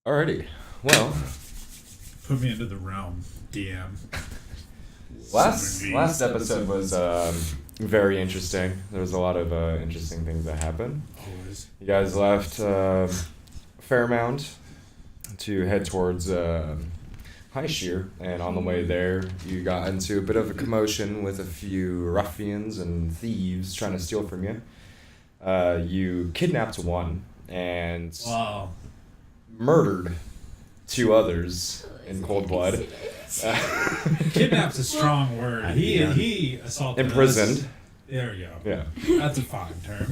Alrighty. Well, Put me into the realm, DM. last episode was very interesting. There was a lot of interesting things that happened. Always. You guys left Fairmount to head towards Highsheer, and on the way there, you got into a bit of a commotion with a few ruffians and thieves trying to steal from you. You kidnapped one and murdered two others in cold blood. Kidnap's a strong word. He assaulted Imprisoned. us. There we go. Yeah. That's a fine term.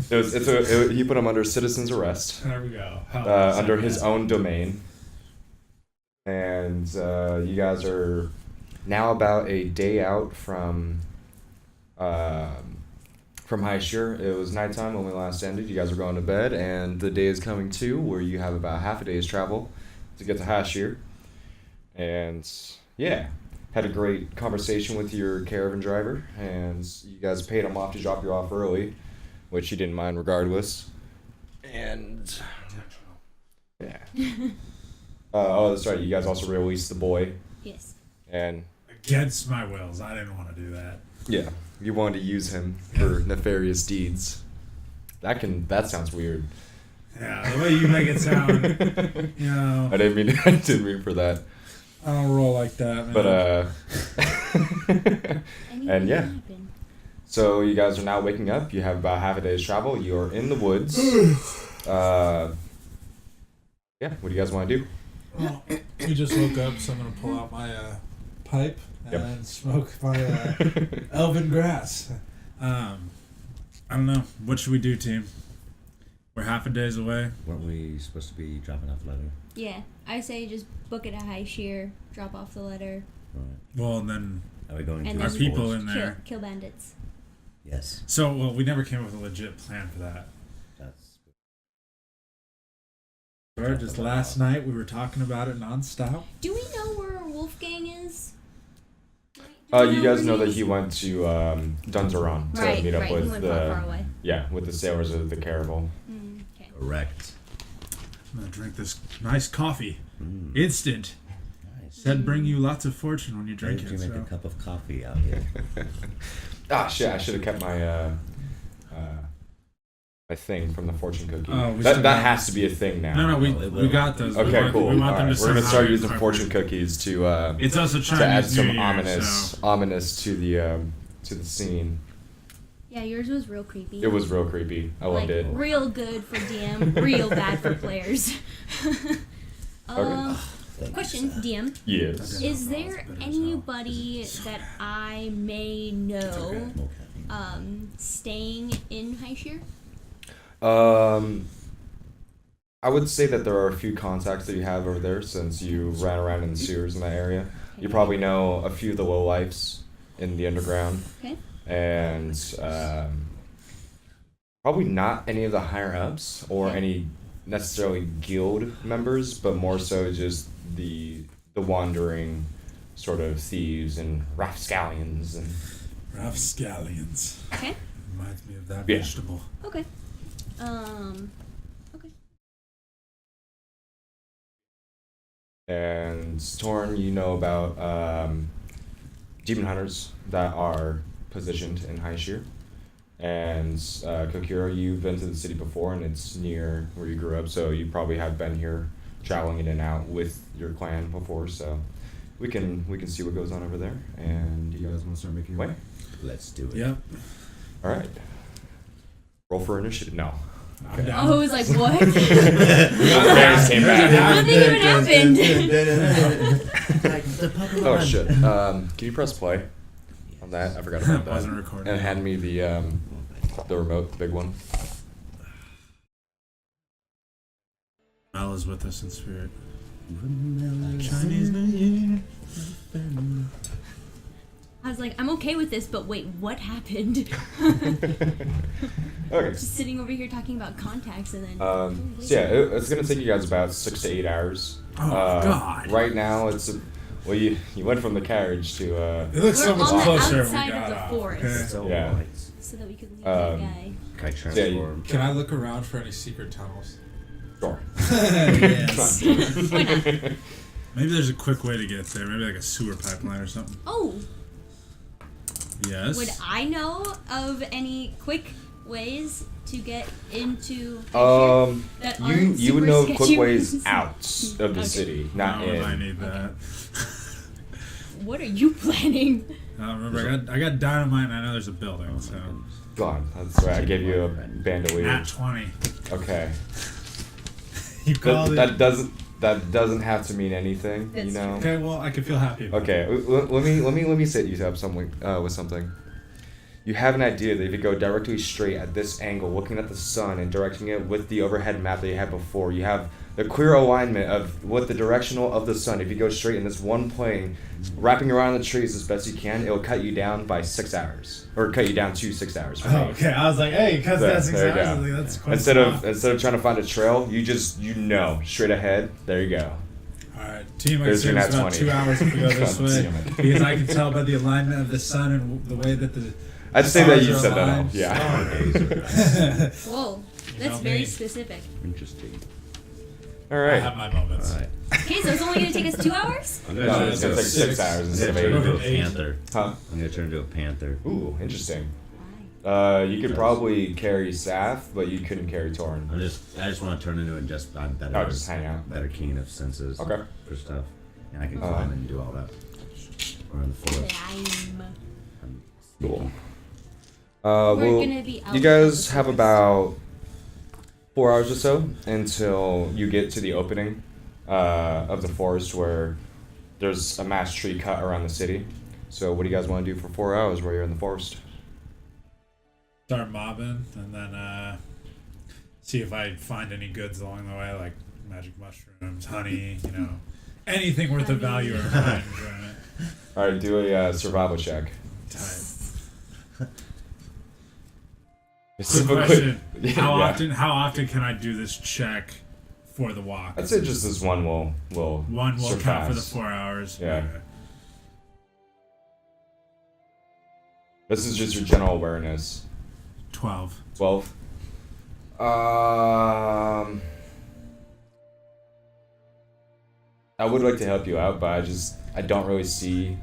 He put him under citizen's arrest. There we go. Under his own domain. And you guys are now about a day out from Highsheer. It was nighttime when we last ended. You guys are going to bed, and the day is coming too, where you have about half a day's travel to get to Highsheer. And yeah, had a great conversation with your caravan driver, and you guys paid him off to drop you off early, which he didn't mind regardless. And yeah. That's right. You guys also released the boy. Yes. And against my wills, I didn't want to do that. yeah, you wanted to use him for nefarious deeds. That sounds weird. Yeah, the way you make it sound, I didn't mean for that. I don't roll like that, man. But and yeah. So you guys are now waking up. You have about half a day's travel. You're in the woods. Yeah. What do you guys want to do? Well, we just woke up, so I'm gonna pull out my pipe and smoke my elven grass. I don't know. What should we do, team? We're half a days away. Weren't we supposed to be dropping off the letter? Yeah, I say just book it at Highsheer, drop off the letter. Right. Well, and then Are we going And to our then people in there. Kill bandits. Yes. So, well, we never came up with a legit plan for that. That's Just last night we were talking about it nonstop. Do we know where Wolfgang is? You guys know that he went to Dunzeron to Right, meet up right. He with went the far away. with the sailors of the Caravel. Okay. correct. I'm gonna drink this nice coffee. Mm. Nice. Said bring you lots of fortune when you drink Why it. did you make So. a cup of coffee out here? Shit! I should have kept my my thing from the fortune cookie. Oh, that has to be a thing now. No, we will. got those. Okay, cool. We want All them right. to We're gonna somehow start using incorporate- fortune cookies to It's also Chinese add some New Year, ominous to the scene. Yeah, yours was real creepy. It was real creepy. I loved it. Real good for DM, real bad for players. Question, DM. Yes. Is there anybody that I may know staying in Highsheer? I would say that there are a few contacts that you have over there since you ran around in the sewers in that area. You probably know a few of the lowlifes in the underground. Okay. And probably not any of the higher ups or any necessarily guild members, but more so just the wandering sort of thieves and rapscallions and Rapscallions. Okay. Reminds me of that Yeah. vegetable. Okay. Okay. And Torn, you know about demon hunters that are positioned in Highsheer. And Kokura, you've been to the city before, and it's near where you grew up, so you probably have been here traveling in and out with your clan before, so we can see what goes on over there. And you guys want to start making your way? Let's do it. Yep. All right. Roll for initiative. No. I'm Okay. down. Oh, I was like, what? Parents came back. Nothing even happened. Oh shit. Can you press play on that? I forgot about that. Wasn't recording. And hand me the remote, the big one. Mel is with us in spirit. Chinese New Year. I was like, I'm okay with this, but wait, what happened? Okay. Just sitting over here talking about contacts and then. So yeah, it's gonna take you guys about 6 to 8 hours. Oh, God. Right now, you went from the carriage to It looks so We're much on the closer. outside we of got the off, forest. okay? So Yeah. nice. so that we could leave that guy. Can I Yeah, transform? Can I look around for any secret tunnels? Sure. Yes. Why not? Maybe there's a quick way to get there. Maybe like a sewer pipeline or something. Oh, Yes. would I know of any quick ways to get into? That You aren't would super know sketchy quick ways ones? out of the Okay. city, not Oh, I in. need that. What are you planning? Remember, I got dynamite and I know there's a building, so. Go on. That's right. I gave you a bandolier. Nat 20. Okay. You called it. That doesn't have to mean anything, That's you know. Okay, well, I can feel happy about Okay, let me set you up with something. You have an idea that if you go directly straight at this angle, looking at the sun and directing it with the overhead map that you had before, you have the clear alignment of what the directional of the sun. If you go straight in this one plane, wrapping around the trees as best you can, it will cut you down by 6 hours, or cut you down to 6 hours. For me. Okay, I was like, hey, because There- that's 6 there you hours. go. I was like, that's quite Instead small. of trying to find a trail, you know straight ahead. There you go. Alright, team, I There's assume your it's nat about 20. 2 hours if we go this God way. damn it. Because I can tell by the alignment of the sun and the way that the. I'd say that you stars said are that all. aligned. Yeah. Whoa, You that's know very me. specific. Interesting. All I right. have my moments. All right. Okay, so it's only gonna take us 2 hours? I'm No, gonna it's turn gonna into take a 6 hours I'm instead of gonna turn 8. into a Eight. panther. Huh? I'm gonna turn into a panther. Ooh, interesting. Why? You could probably carry Saf, but you couldn't carry Torn. I just want to turn into it and just I'm better. Oh, just hang out. Better keen of senses. Okay. For stuff, and I can climb and do all that. Or in the forest. Climb. I'm Cool. We're Well, gonna be out you of guys the have forest. about 4 hours or so until you get to the opening of the forest where there's a mass tree cut around the city. So what do you guys want to do for 4 hours while you're in the forest? Start mobbing and then see if I find any goods along the way, like magic mushrooms, honey, anything worth of value or my enjoyment. All right, do a survival check. Tight. Quick Specifically- question. Yeah, How yeah. often can I do this check for the walk? I'd say just this one will One will surpass. count for the 4 hours. Yeah. Okay. This is just your general awareness. 12. 12. I would like to help you out, but I don't really see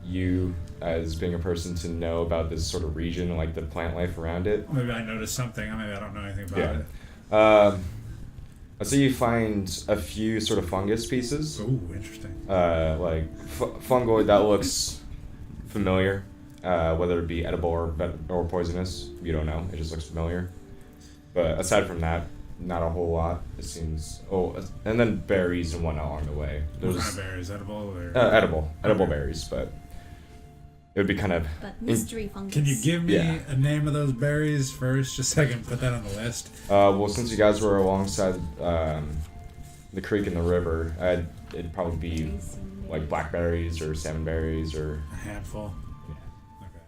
you as being a person to know about this sort of region and like the plant life around it. Maybe I noticed something. Maybe I don't know anything about Yeah. it. I'd say you find a few sort of fungus pieces. Ooh, interesting. Like fungoid that looks familiar, whether it be edible or poisonous. You don't know. It just looks familiar. But aside from that, not a whole lot. It seems. Oh, and then berries and whatnot along the way. What kind of berries? Edible or? Edible Okay. berries, but it would be kind of. But mystery fungus. Can you give me Yeah. a name of those berries first, just so I can put that on the list? Well, since you guys were alongside the creek and the river, it'd probably be like blackberries or salmonberries or. A handful. Yeah. Okay.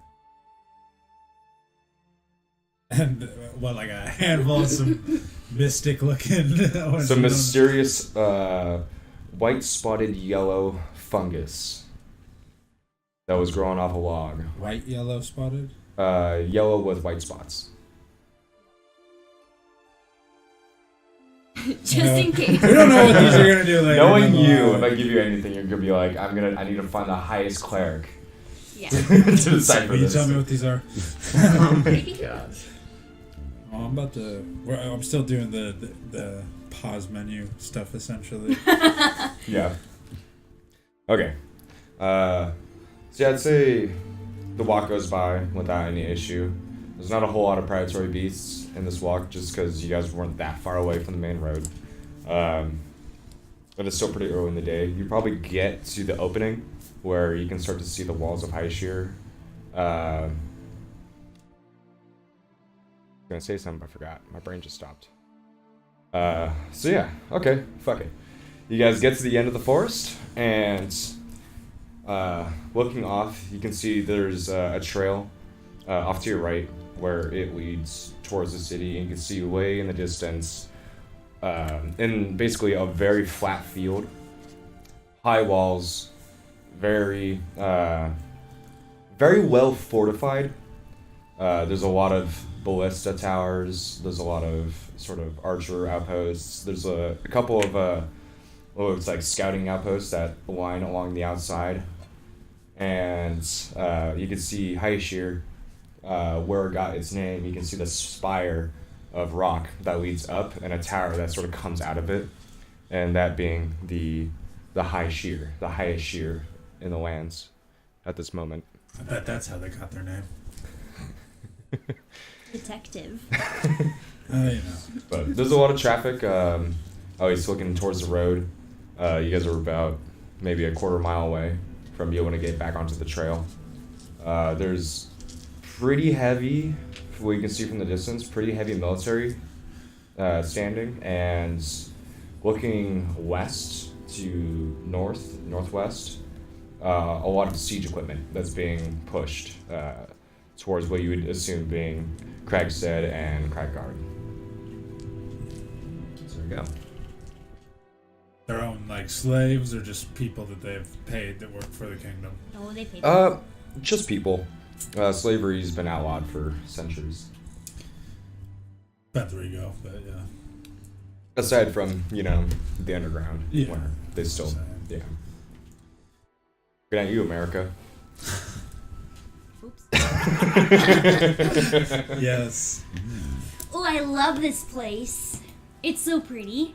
And what, like a handful of some mystic looking? Some mysterious white spotted yellow fungus that was growing off a log. White, yellow, spotted. Yellow with white spots. Just in case. We don't know what these are gonna do later. Knowing but, you, if I give you anything, you're gonna be like, I need to find the highest cleric Yeah. to decipher Will you this. tell me what these are? Gosh. Oh, I'm about to. I'm still doing the pause menu stuff essentially. Yeah. Okay. So yeah, I'd say the walk goes by without any issue. There's not a whole lot of predatory beasts in this walk, just because you guys weren't that far away from the main road. But it's still pretty early in the day. You probably get to the opening where you can start to see the walls of Highsheer. I was gonna say something, but I forgot. My brain just stopped. So yeah, okay, fuck it. You guys get to the end of the forest, and looking off, you can see there's a trail off to your right where it leads towards the city, and you can see way in the distance, in basically a very flat field, high walls, very well fortified. There's a lot of ballista towers. There's a lot of sort of archer outposts. There's a couple of what looks like scouting outposts that line along the outside. And you can see Highsheer, where it got its name. You can see the spire of rock that leads up and a tower that sort of comes out of it. And that being the Highsheer, the highest sheer in the lands at this moment. I bet that's how they got their name. Detective. But there's a lot of traffic. He's looking towards the road. You guys are about maybe a quarter mile away from being able to get back onto the trail. There's pretty heavy, what you can see from the distance, pretty heavy military standing, and looking west to northwest, a lot of siege equipment that's being pushed towards what you would assume being Crag and Crag Guard. So there we go. Their own like slaves or just people that they've paid that work for the kingdom? Oh, they paid. Just people. Slavery's been outlawed for centuries. About 3 ago, but yeah. Aside from, the underground, Yeah. where they still, Same. yeah. Good at you, America. Oops. Yes. Oh, I love this place. It's so pretty.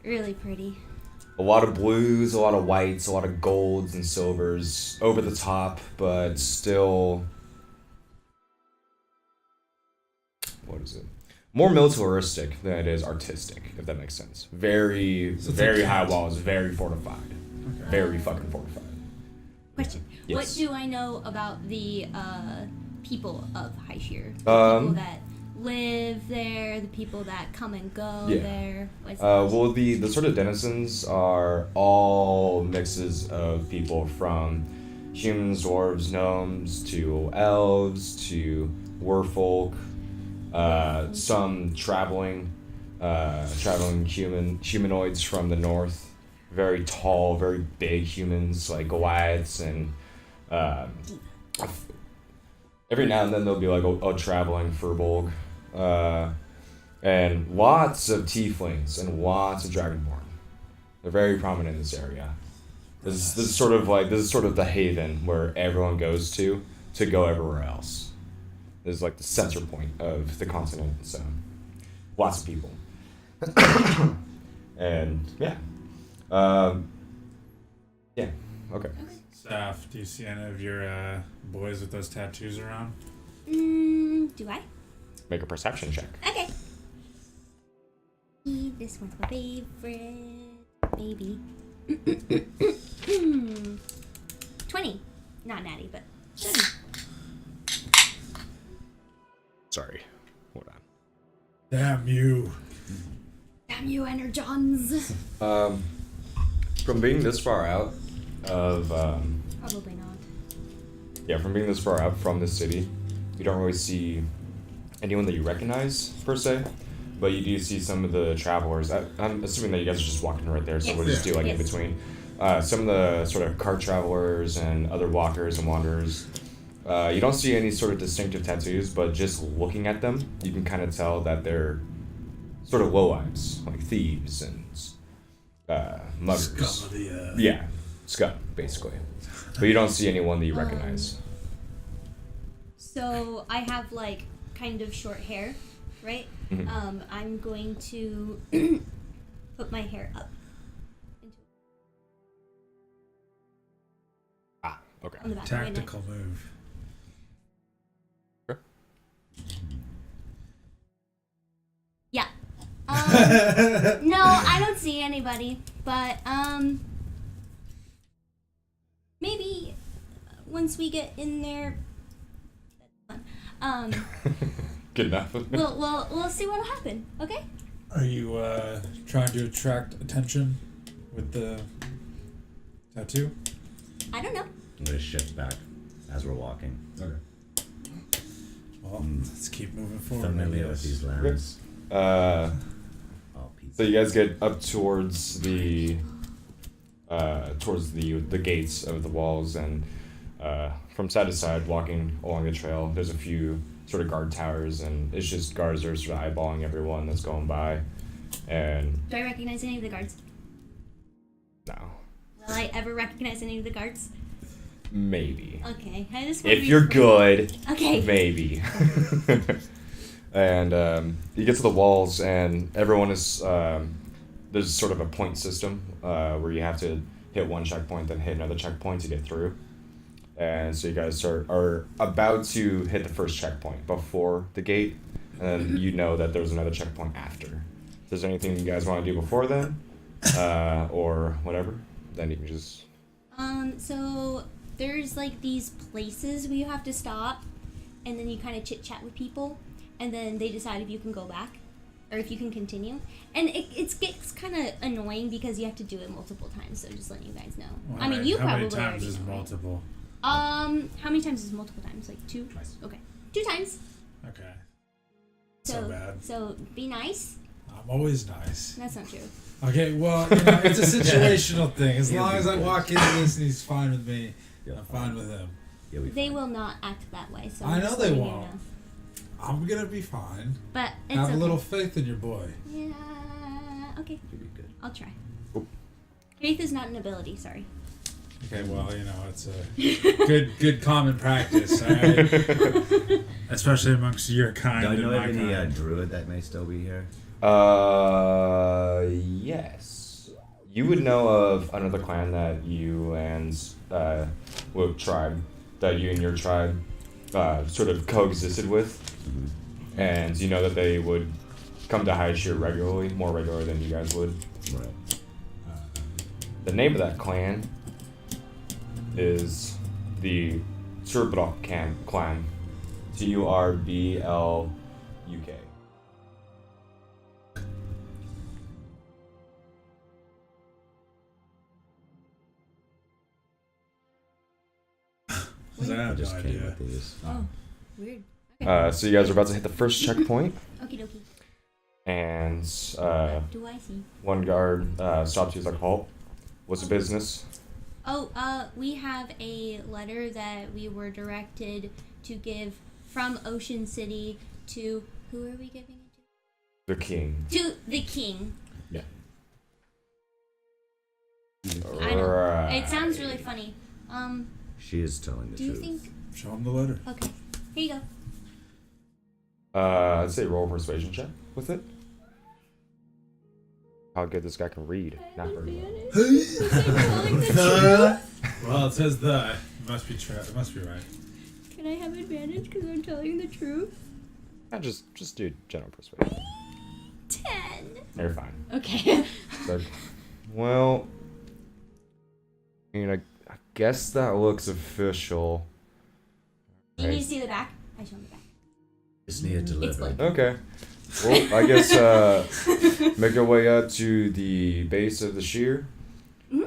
Really pretty. A lot of blues, a lot of whites, a lot of golds and silvers, over the top, but still, what is it? More militaristic than it is artistic, if that makes sense. Very, So it's very like high cats. walls, very fortified. Okay. Very fucking fortified. Question. Yes. What do I know about the people of Highsheer? The Um, people that live there, the people that come and go Yeah. there. What's Well, the sort of denizens are all mixes of people from humans, dwarves, gnomes, to elves, to werfolk, some traveling humanoids from the north, very tall, very big humans like Goliaths, and every now and then there'll be like a traveling furbolg. And lots of tieflings and lots of dragonborn. They're very prominent in this area. This is sort of the haven where everyone goes to go everywhere else. This is like the center point of the continent, so lots of people. And yeah. Yeah, okay. Staff, do you see any of your boys with those tattoos around? Do I? Make a perception check. Okay. This one's my favorite. Maybe. 20. Not natty, but 20. Sorry. Hold on. Damn you. Damn you, Energons. From being this far out of Probably not. from being this far out from the city, you don't really see anyone that you recognize per se, but you do see some of the travelers. I'm assuming that you guys are just walking right there, so Yes. we'll just do like in Yes. between. Some of the sort of cart travelers and other walkers and wanderers. You don't see any sort of distinctive tattoos, but just looking at them, you can kind of tell that they're sort of lowlives, like thieves and muggers. Scum of the Yeah, scum, basically. But you don't see anyone that you recognize. So I have like kind of short hair, right? Mhm. I'm going to put my hair up. Okay. On the back of my neck. Tactical move. Yeah. No, I don't see anybody, but maybe once we get in there, that's fun. Good enough. we'll see what'll happen. Okay. Are you trying to attract attention with the tattoo? I don't know. I'm gonna shift back as we're walking. Okay. Well, let's keep moving forward. Familiar I with guess. these lands. All pizza. So you guys get up towards the gates of the walls, and from side to side, walking along the trail, there's a few sort of guard towers, and it's just guards that are sort of eyeballing everyone that's going by. And Do I recognize any of the guards? no, Will I ever recognize any of the guards? maybe. Okay. I just want to If be you're free. good, Okay. maybe. And you get to the walls, and everyone is there's sort of a point system where you have to hit one checkpoint, then hit another checkpoint to get through. And so you guys are about to hit the first checkpoint before the gate, and then you know that there's another checkpoint after. If there's anything you guys want to do before then, or whatever, then you can just... So there's like these places where you have to stop, and then you kind of chit chat with people, and then they decide if you can go back, or if you can continue. And it gets kind of annoying because you have to do it multiple times. So just letting you guys know. Well, I mean, you how probably many times already is know, right? multiple? How many times is multiple times? Like 2? Twice. Okay, 2 times. Okay. So bad. So be nice. I'm always nice. That's not true. Okay, well, it's a situational thing. As Yeah, long as I good. walk into this and he's fine with me, Yeah. I'm fine with him. Yeah, we They will not act that way. So I I'm know just they letting you won't. know. I'm gonna be fine. But it's Have okay. a little faith in your boy. Yeah. Okay. You'll be good. I'll try. Oop. Faith is not an ability. Sorry. Okay, well, it's a good common practice, all right? Especially amongst your kind Do I and know my of any kind. druid that may still be here? Yes. You would know of another clan that you and tribe that you and your tribe sort of coexisted with, and you know that they would come to Highsheer regularly, more regular than you guys would. Right. The name of that clan is the Turblock clan. Turbluk. I I have just no came idea. with these. Oh, weird. Okay. So you guys are about to hit the first checkpoint, Okie dokie. and Do I see? one guard stops you. He's like, "Halt! What's the business?" Oh, we have a letter that we were directed to give from Ocean City to who are we giving it The king. to? To the king. Yeah. I know. Right. It sounds really funny. She is telling the Do you truth. think? Show him the letter. Okay, here you go. I'd say roll a persuasion check with it. How good this guy can read. Not very well. Well, it says the. It must be true. It must be right. Can I have advantage because I'm telling the truth? Just do general persuasion. 10. You're fine. Okay. So, well, I mean, I guess that looks official. You need to see the back. I show him the back. Just need it delivered. blank. Okay. Well, I guess make your way up to the base of the sheer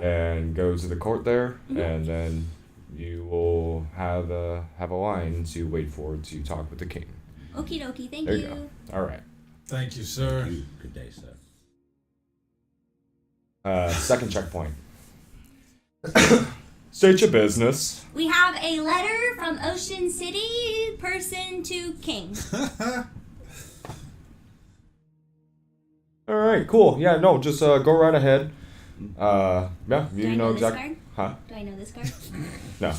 and go to the court there, and then you will have a line to wait for to talk with the king. Okie dokie. Thank There you. you go. All right. Thank you, sir. Thank you. Good day, sir. Second checkpoint. State your business. We have a letter from Ocean City person to king. All right, cool. Yeah, no, just go right ahead. Yeah, Do you I know this exactly. card? Huh? Do I know this card? No.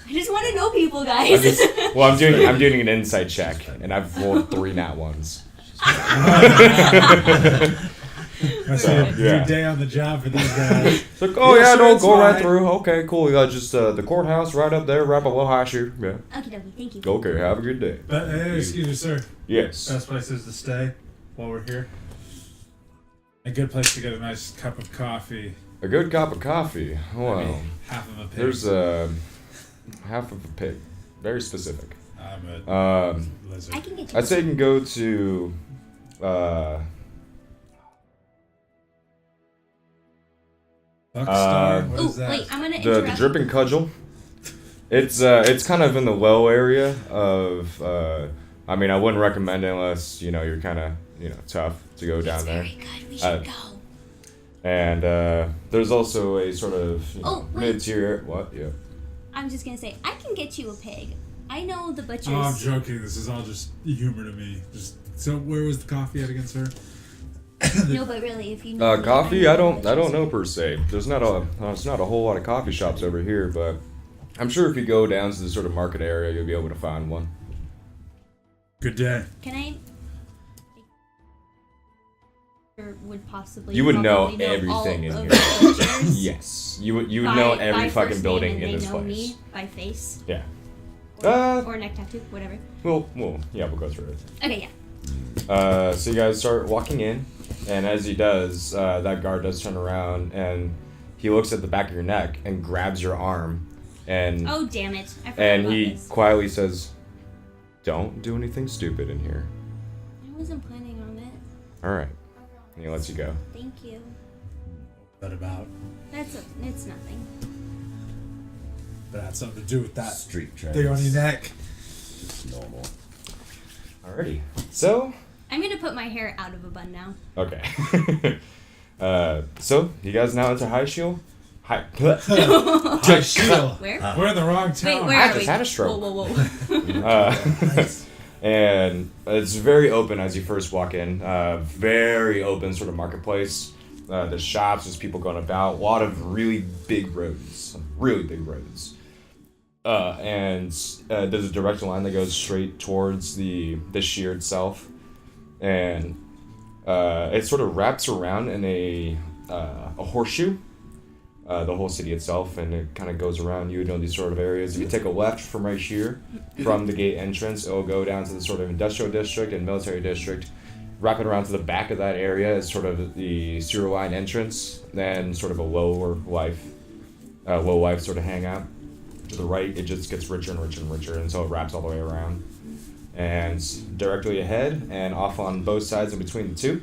I just want to know people, guys. I'm doing an insight check, and I've rolled 3 nat ones. Must be a yeah. new day on the job for these guys. It's like, oh Yeah, yeah, sure, no, it's go right fine. through. Okay, cool. You got just the courthouse right up there, right below Highsheer. Yeah. Okie dokie. Thank you. Okay, have a good day. But excuse me, sir. Yes. Best places to stay while we're here. A good place to get a nice cup of coffee. A good cup of coffee. Well, I mean, half of a pig. there's half of a pig. Very specific. I'm a lizard. I can get you. I'd say you can go to Buckstar? What Oh, is that? wait, I'm gonna the interrupt. dripping cudgel. It's kind of in the low area of I mean, I wouldn't recommend it unless you're kind of tough to go down It's there. very good. We should go. And there's also a sort of Oh, wait. mid-tier. What? Yeah. I'm just gonna say I can get you a pig. I know the butchers. Oh, I'm joking. This is all just humor to me. So where was the coffee at against her? No, but really, if you know Coffee? know I the don't butchers. know per se. There's not a whole lot of coffee shops over here, but I'm sure if you go down to the sort of market area, you'll be able to find one. Good day. Can I? Or would possibly. You would know probably everything all in of here. the butchers Yes, you would by- know by every first fucking name building and in they this know place. Me by face. Yeah. Or neck tattoo, whatever. Well, yeah, we'll go through it. Okay, yeah. So you guys start walking in, and as he does, that guard does turn around and he looks at the back of your neck and grabs your arm, and Oh damn it! I forgot and about he this. quietly says, "Don't do anything stupid in here." I wasn't planning on it. All right. And he lets you go. Thank you. That about. It's nothing. That had something to do with that Street trends. thing on your neck. It's normal. Alrighty. So, I'm gonna put my hair out of a bun now. okay. So you guys now into Highsheer? Highsheer. Where? We're in the wrong town. Wait, where I are just we? had a stroke. Whoa, whoa, whoa. And it's very open as you first walk in. Very open sort of marketplace. The shops, there's people going about. A lot of really big roads. Really big roads. And there's a direct line that goes straight towards the sheer itself. And it sort of wraps around in a horseshoe. The whole city itself, and it kind of goes around you know these sort of areas. If you take a left from right here, from the gate entrance, it'll go down to the sort of industrial district and military district. Wrap it around to the back of that area is sort of the sewer line entrance, then sort of a low life sort of hangout. To the right, it just gets richer and richer and richer until it wraps all the way around. And directly ahead and off on both sides in between the two,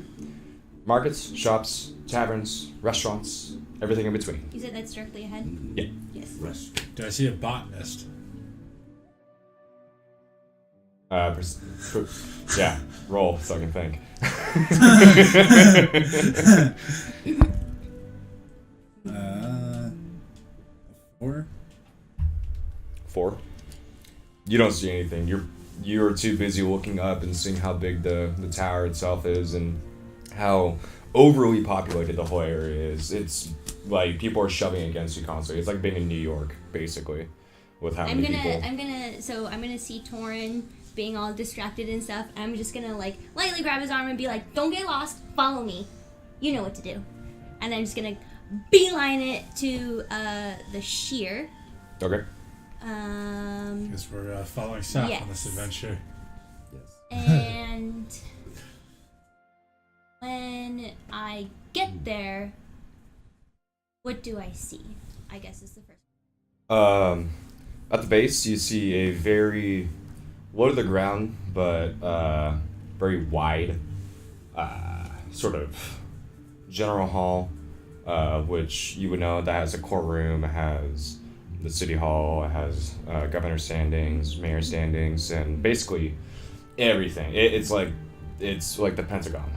markets, shops, taverns, restaurants, everything in between. You said that's directly ahead? Yeah. Yes. Rest. Do I see a botanist? Yeah, roll so I can think. 4? 4. You don't see anything. You're too busy looking up and seeing how big the tower itself is and how overly populated the whole area is. It's like people are shoving against you constantly. It's like being in New York, basically, with how many people. I'm gonna see Torin being all distracted and stuff. I'm just gonna like lightly grab his arm and be like, "Don't get lost. Follow me. You know what to do." And I'm just gonna beeline it to the sheer. Okay. Guess we're following south on this Yes. adventure. Yes. And when I get there, what do I see? I guess is the first. At the base, you see a very low to the ground, but very wide, sort of general hall, which you would know that has a courtroom, it has the city hall, it has governor standings, mayor standings, and basically everything. It's like the Pentagon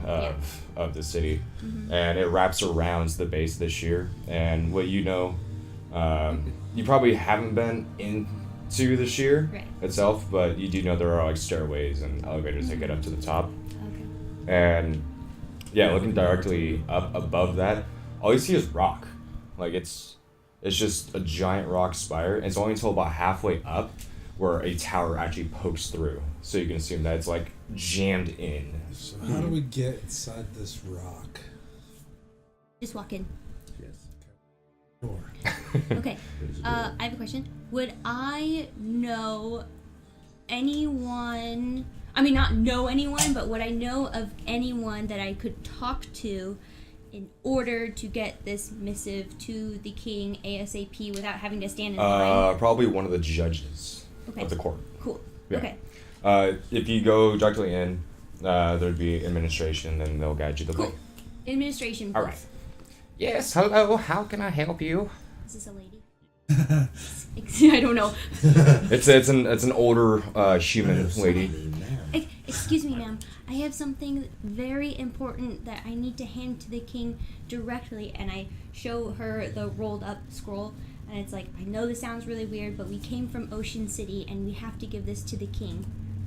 of the city, and it wraps around the base this year. And what you know, you probably haven't been into the sheer Right. itself, but you do know there are like stairways and elevators that get up to the top. Okay. And yeah, looking directly up above that, all you see is rock. Like it's just a giant rock spire. And it's only until about halfway up where a tower actually pokes through. So you can assume that it's like jammed in. So how do we get inside this rock? Just walk in. Yes. Door. Okay. I have a question. Would I know anyone? I mean, not know anyone, but would I know of anyone that I could talk to in order to get this missive to the king ASAP without having to stand in line? Probably one of the judges of the court. Cool. Yeah. Okay. If you go directly in, there'd be administration, and they'll guide you the way. Cool. Administration. All please. right. Yes. Hello. How can I help you? Is this a lady? I don't know. It's an older human lady. Excuse me, ma'am. I have something very important that I need to hand to the king directly. And I show her the rolled up scroll. And it's like, I know this sounds really weird, but we came from Ocean City and we have to give this to the king.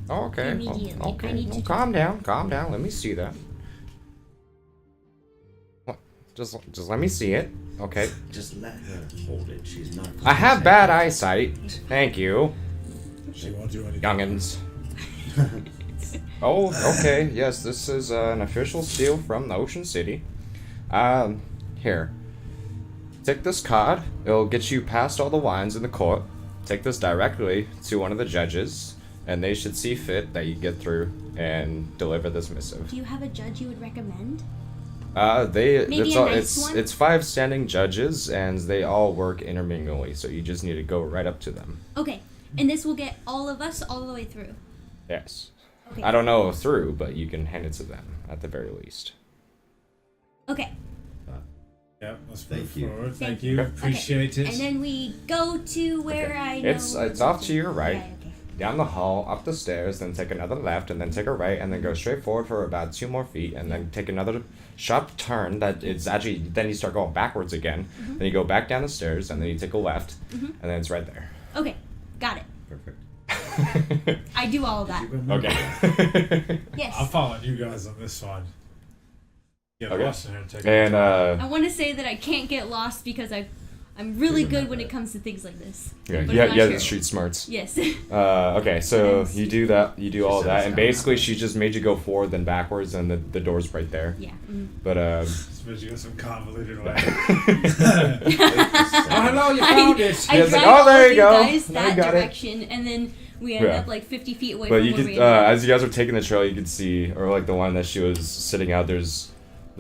Oh, okay. Immediately. Well, okay. I need Well, to calm down. Calm down. Let me see that. What? Just let me see it. Okay. Just let her hold it. She's not. I have bad eyesight. Thank you, She won't do anything. youngins. Oh, okay. Yes, this is an official seal from the Ocean City. Here. Take this card. It'll get you past all the wines in the court. Take this directly to one of the judges, and they should see fit that you get through and deliver this missive. Do you have a judge you would recommend? Maybe a nice one? It's 5 standing judges, and they all work interminglingly, so you just need to go right up to them. Okay. And this will get all of us all the way through. Yes. Okay. I don't know through, but you can hand it to them at the very least. Okay. Yep, let's Thank move you. forward. Thank Thank you. Okay. Appreciate it. And then we go to where I know. It's off to your right. Yeah, okay. Down the hall, up the stairs, then take another left, and then take a right, and then go straight forward for about 2 more feet, and then take another sharp turn that it's actually, then you start going backwards again. Then you go back down the stairs, and then you take a left, and then it's right there. Okay. Got it. Perfect. I do all of that. Okay. Yes. I'm following you guys on this one. Get Okay. lost in here and take And, I want to say that I can't get lost because I'm really good when it comes to things like this. yeah, But yeah, I'm not yeah, sure. the street smarts. Yes. Okay, so Nice. you do that, you do all She that, said and it's basically down. she just made you go forward, then backwards, and the door's right there. Yeah. But, Suppose you got some convoluted way. yeah, hello, you found it. I Yeah, it's drive like, oh, all there of you you go. guys Now you that got it. direction, and then we end Yeah. up like 50 feet away but from you where could, we ended. as you guys were taking the trail, you could see, or like the one that she was sitting out, there's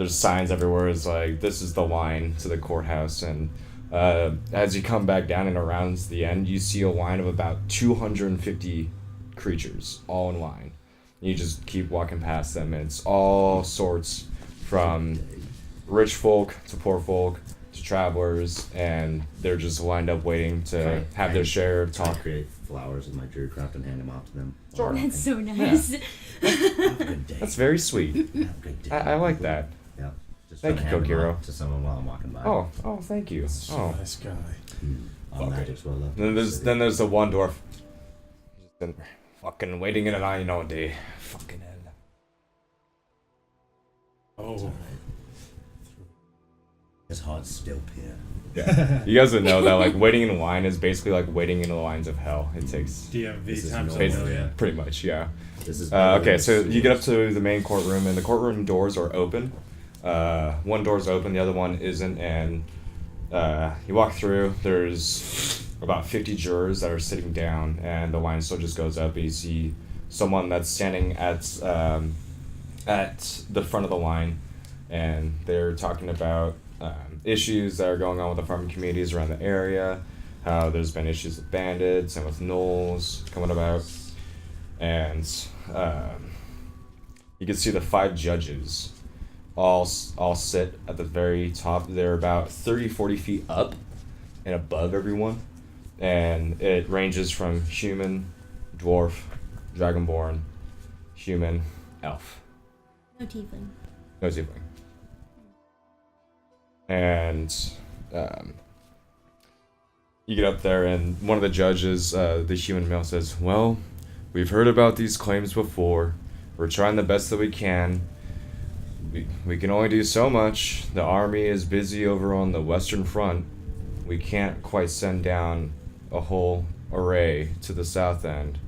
signs everywhere. It's like, this is the line to the courthouse, and as you come back down and around the end, you see a line of about 250 creatures, all in line. You just keep walking past them, and it's all sorts, from rich folk to poor folk to travelers, and they're just lined up waiting to have their share of Try to talk. create flowers with my druidcraft and hand them off to them. Sure. That's so nice. Have a good day. That's very sweet. Have a good day. I like that. Yeah. Just Thank trying you, to hand them Kokiro. off to someone while I'm walking by. Oh, thank you. Such Oh. a nice guy. All Okay. magic's well loved. Then there's the one dwarf. Just been fucking waiting in a line all day. Fucking hell. Oh. His heart's still pure. Yeah. You guys would know that like waiting in line is basically like waiting in the lines of hell. It takes DMV This is times a normal. million. pretty much, yeah. This is Okay, so you get up to the main courtroom, and the courtroom doors are open. One door's open, the other one isn't, and you walk through. There's about 50 jurors that are sitting down, and the line still just goes up. And you see someone that's standing at the front of the line, and they're talking about issues that are going on with the farming communities around the area. How there's been issues with bandits and with gnolls coming about. And you can see the 5 judges all sit at the very top. They're about 30-40 feet up and above everyone, and it ranges from human, dwarf, dragonborn, human, elf, No tiefling. no tiefling. And you get up there, and one of the judges, the human male, says, "Well, we've heard about these claims before. We're trying the best that we can. We can only do so much. The army is busy over on the western front. We can't quite send down a whole array to the south end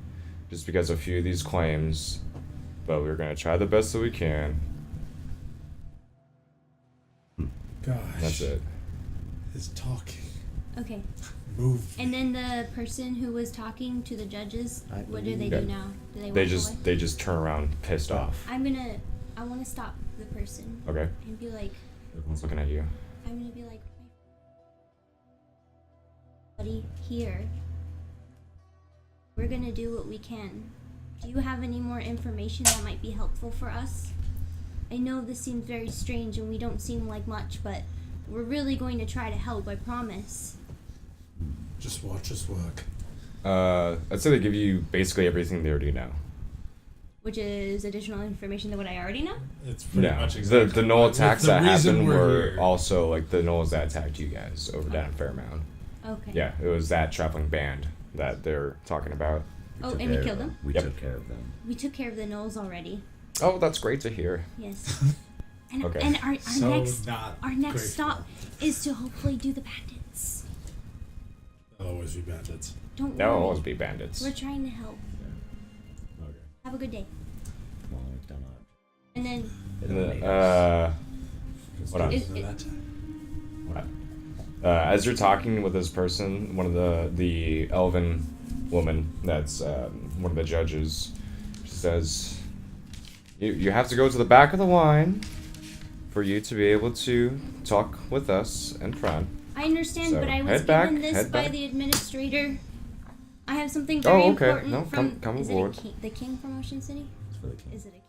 just because of a few of these claims, but we're going to try the best that we can." Gosh. That's it. His talking. Okay. Move. And then the person who was talking to the judges, what do they Yeah. do now? Do they They walk just away? they just turn around pissed off. I want to stop the person Okay. and be like, Everyone's looking at you. I'm gonna be like, buddy, here. We're gonna do what we can. Do you have any more information that might be helpful for us? I know this seems very strange and we don't seem like much, but we're really going to try to help, I promise. Just watch us work. I'd say they give you basically everything they already know. which is additional information than what I already know. It's pretty No, much exactly the Knoll it's attacks the that reason happened we're were here. also like the Knolls that attacked you guys over down in Fairmount. Okay. Yeah, it was that traveling band that they're talking about. Oh, Took and you care of killed them? We Yep. took care of them. We took care of the Knolls already. Oh, that's great to hear. Yes. And, Okay. and our So next not our next grateful. stop is to hopefully do the bandits. There'll always be bandits. Don't There'll worry. always be bandits. We're trying to help. Okay. Have a good day. Well, we've done And then Hold on. Is- What? As you're talking with this person, one of the elven woman that's one of the judges, she says, you have to go to the back of the line for you to be able to talk with us in front. I understand, So, but I was head back, given this head by back. the administrator. I have something very Oh, okay. important No, from. come is aboard. it a king, the king from Ocean City? It's for the king. Is it a king?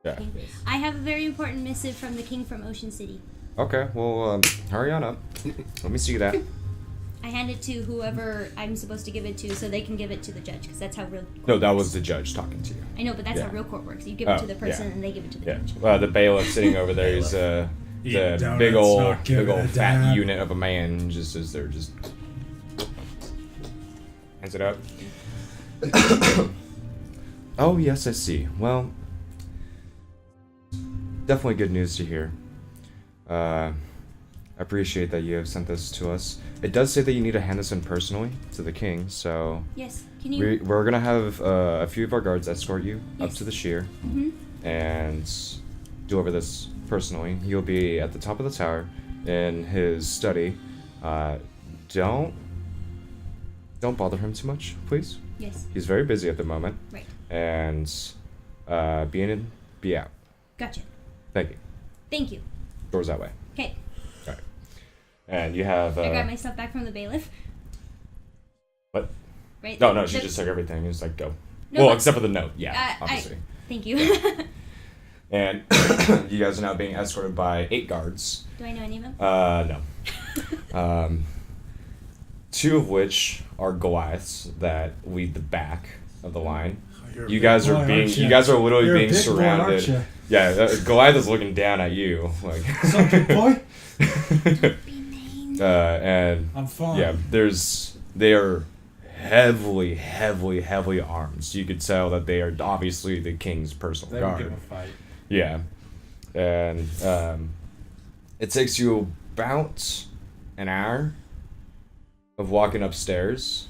Yeah. King? Yes. I have a very important missive from the king from Ocean City. Okay. Well, hurry on up. Let me see that. I hand it to whoever I'm supposed to give it to, so they can give it to the judge, because that's how real. No, that was the judge talking to you. I know, but that's Yeah. how real court works. You give Oh, it to the person, yeah. and they give it to the Yeah. judge. The bailiff sitting over there is the Eating donuts, big not giving old a fat damn. unit of a man just as they're just hands it up. Oh yes, I see. Well, definitely good news to hear. I appreciate that you have sent this to us. It does say that you need to hand this in personally to the king, so Yes. Can you? we're gonna have a few of our guards escort you up Yes. to the sheer Mhm. and do over this personally. You'll be at the top of the tower in his study. Don't bother him too much, please. Yes. He's very busy at the moment. Right. And be in and be out. Gotcha. Thank you. Thank you. Doors that way. Okay. All right. And you have. I got my stuff back from the bailiff. What? Right. No, she The- just took everything. It's like go. No, Well, but- except for the note. Yeah, I- obviously. Thank you. And you guys are now being escorted by 8 guards. Do I know any of them? No. 2 of which are Goliaths that lead the back of the line. You're a You big guys boy, are being. aren't You guys are literally You're a being big boy, aren't surrounded. ya? Yeah, Goliath is looking down at you, like. What's up, big boy? Be mean. And I'm fine. yeah, they are heavily armed. You could tell that they are obviously the king's personal They would give guard. him a fight. Yeah, and it takes you about an hour of walking upstairs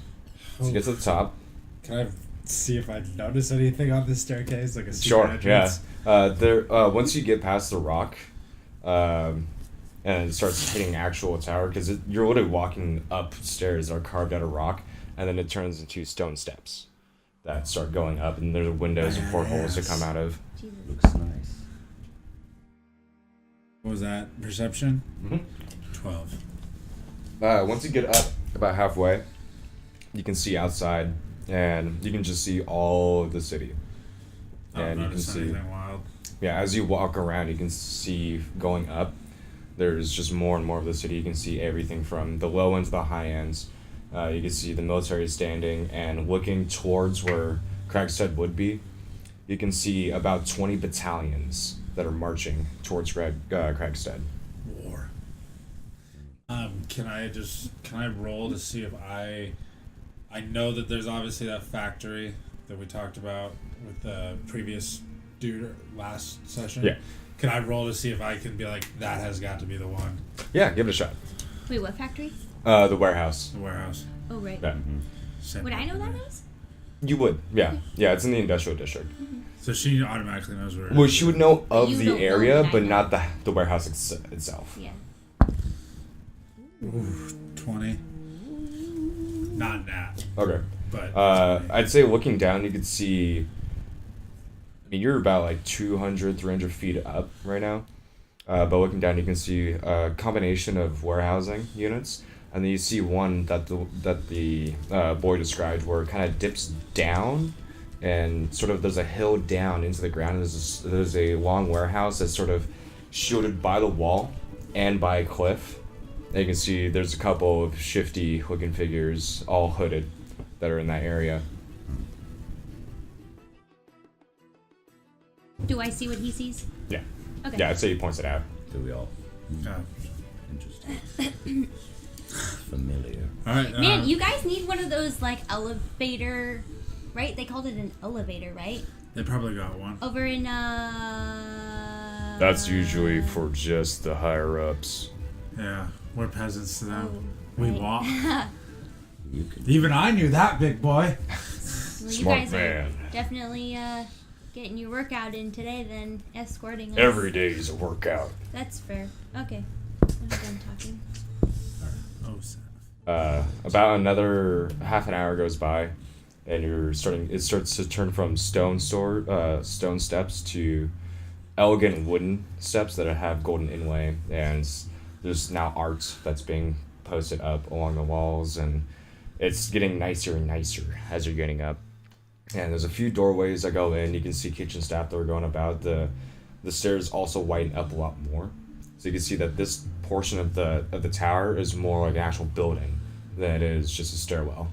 to get to the top. Can I see if I notice anything on this staircase, like a secret Sure, yeah. entrance? Once you get past the rock, and it starts hitting actual tower, because you're literally walking upstairs that are carved out of rock, and then it turns into stone steps that start going up, and there's windows and portholes to come out of. Jesus. Looks nice. What was that? Perception? Mm-hmm. 12. Once you get up about halfway, you can see outside, and you can just see all of the city. I don't And you can notice see, anything wild. yeah, as you walk around, you can see going up, there's just more and more of the city. You can see everything from the low end to the high ends. You can see the military standing, and looking towards where Cragstead would be, you can see about 20 battalions that are marching towards Cragstead. War. Can I roll to see if I know that there's obviously that factory that we talked about with the previous dude last session? Yeah. Can I roll to see if I can be like, that has got to be the one? Yeah, give it a shot. Wait, what factory? The warehouse. The warehouse. Oh, right. Yeah. Same. Would I know that is? You would, yeah. Yeah, it's in the industrial district. So she automatically knows where. Well, she would know of You the don't know area, that I but know. not the warehouse itself. Yeah. Ooh, 20. Not nat, Okay. but. 20. I'd say looking down, you could see. I mean, you're about like 200, 300 feet up right now. But looking down, you can see a combination of warehousing units, and then you see one that the boy described, where it kind of dips down, and sort of there's a hill down into the ground. And there's a long warehouse that's sort of shielded by the wall and by a cliff. And you can see there's a couple of shifty looking figures, all hooded, that are in that area. Do I see what he sees? Yeah. Okay. Yeah, I'd say he points it out. Do we all? Interesting. Familiar. All right. Man, you guys need one of those like elevator, right? They called it an elevator, right? They probably got one. Over in That's usually for just the higher ups. Yeah, we're peasants to them. Oh, We right. walk. You can. Even I knew that, big boy. Well, you Smart guys man. are definitely getting your workout in today, then escorting us. Every day is a workout. That's fair. Okay. I'm done talking. Oh, snap. About another half an hour goes by, and it starts to turn from stone steps to elegant wooden steps that have golden inlay, and there's now art that's being posted up along the walls, and it's getting nicer and nicer as you're getting up. And there's a few doorways that go in. You can see kitchen staff that are going about. The stairs also widen up a lot more, so you can see that this portion of the tower is more like an actual building than it is just a stairwell.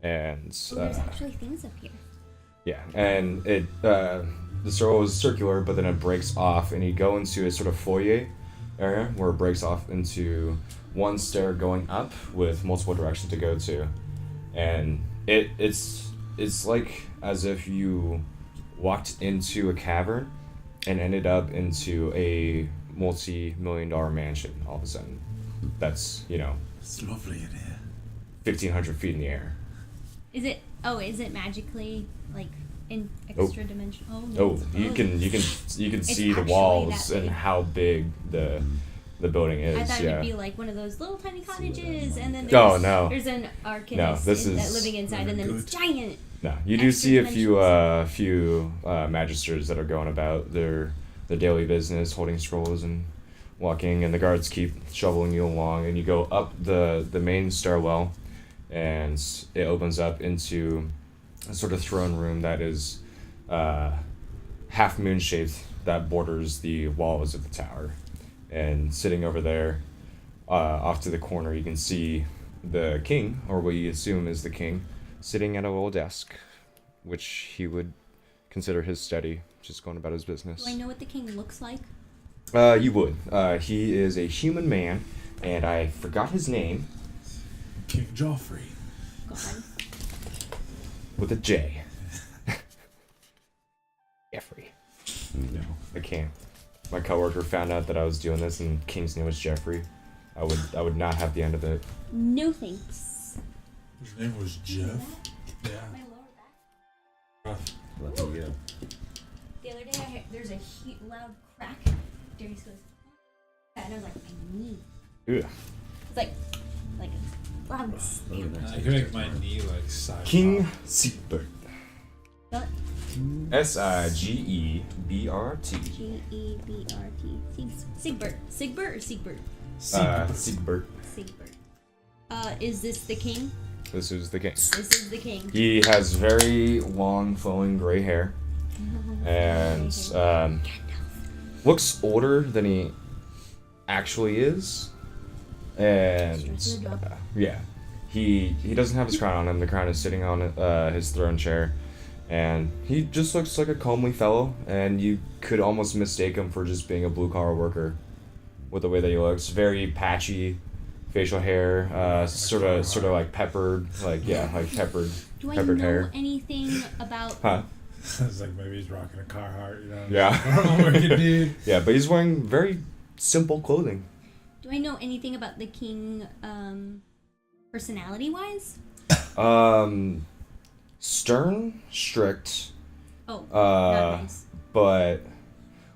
And Oh, there's actually things up here. yeah, and the stairwell is circular, but then it breaks off, and you go into a sort of foyer area where it breaks off into one stair going up with multiple directions to go to, and it's like as if you walked into a cavern and ended up into a multi-million-dollar mansion all of a sudden. That's, It's lovely in here. 1,500 feet in the air. Is it magically like in extra dimension? Oh, no. Oh, you can see the actually walls that and big. how big the building is. I thought yeah. it'd be like one of those little tiny cottages, and then Oh, no. there's an arcanist No, this is- that living inside, and then it's giant. No, you do Extra see a few magisters that are going about their daily business, holding scrolls and walking, and the guards keep shoveling you along, and you go up the main stairwell, and it opens up into a sort of throne room that is half moon shaped that borders the walls of the tower, and sitting over there, off to the corner, you can see the king, or what you assume is the king, sitting at a little desk, which he would consider his study, just going about his business. Do I know what the king looks like? You would. He is a human man, and I forgot his name, King Joffrey. God. with a J. Jeffrey. No. I can't. My coworker found out that I was doing this, and King's name was Jeffrey. I would not have the end of it. No thanks. His name was Jeff. Yeah. My lower back. Lucky you. The other day, I heard there's a loud crack. Darius goes, and I was like, my knee. Ugh. It's like a loud snap. I can make my knee like side. King Siegbert. Spell it. Sigebrt. Gebrt. Siegbert. Siegbert or Siegbert? Siegbert. Siegbert. Is this the king? This is the king. This is the king. He has very long, flowing gray hair, and looks older than he actually is. And yeah, he doesn't have his crown on him. The crown is sitting on his throne chair, and he just looks like a comely fellow. And you could almost mistake him for just being a blue collar worker, with the way that he looks. Very patchy facial hair, sort of like peppered, like peppered. Do I peppered know hair. anything about? Huh? I was like, maybe he's rocking a Carhartt, you know? Yeah. Working dude. Yeah, but he's wearing very simple clothing. Do I know anything about the king, personality-wise? Stern, strict, Oh, not nice. but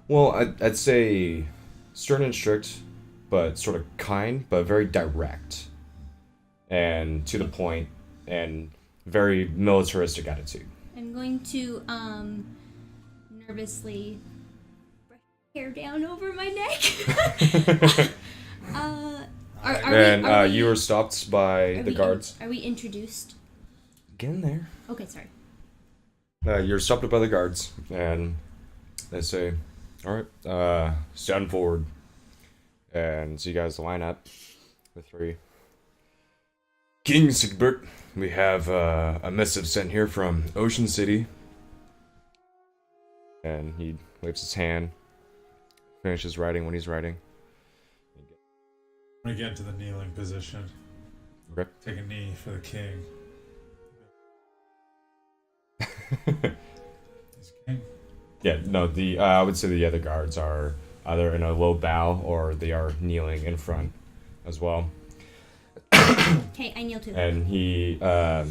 well, I'd say stern and strict, but sort of kind, but very direct, and to the point, and very militaristic attitude. I'm going to nervously brush hair down over my neck. You were stopped by the guards. Are we introduced? Get in there. Okay, sorry. You're stopped by the guards, and they say, "All right, stand forward." And so you guys line up, the three. King Siegbert, we have a missive sent here from Ocean City. And he waves his hand, finishes writing when he's writing. I'm gonna get into the kneeling position. Okay. Take a knee for the king. He's king. Yeah, no, I would say the other guards are either in a low bow or they are kneeling in front as well. Okay, I kneel too. And he Yeah,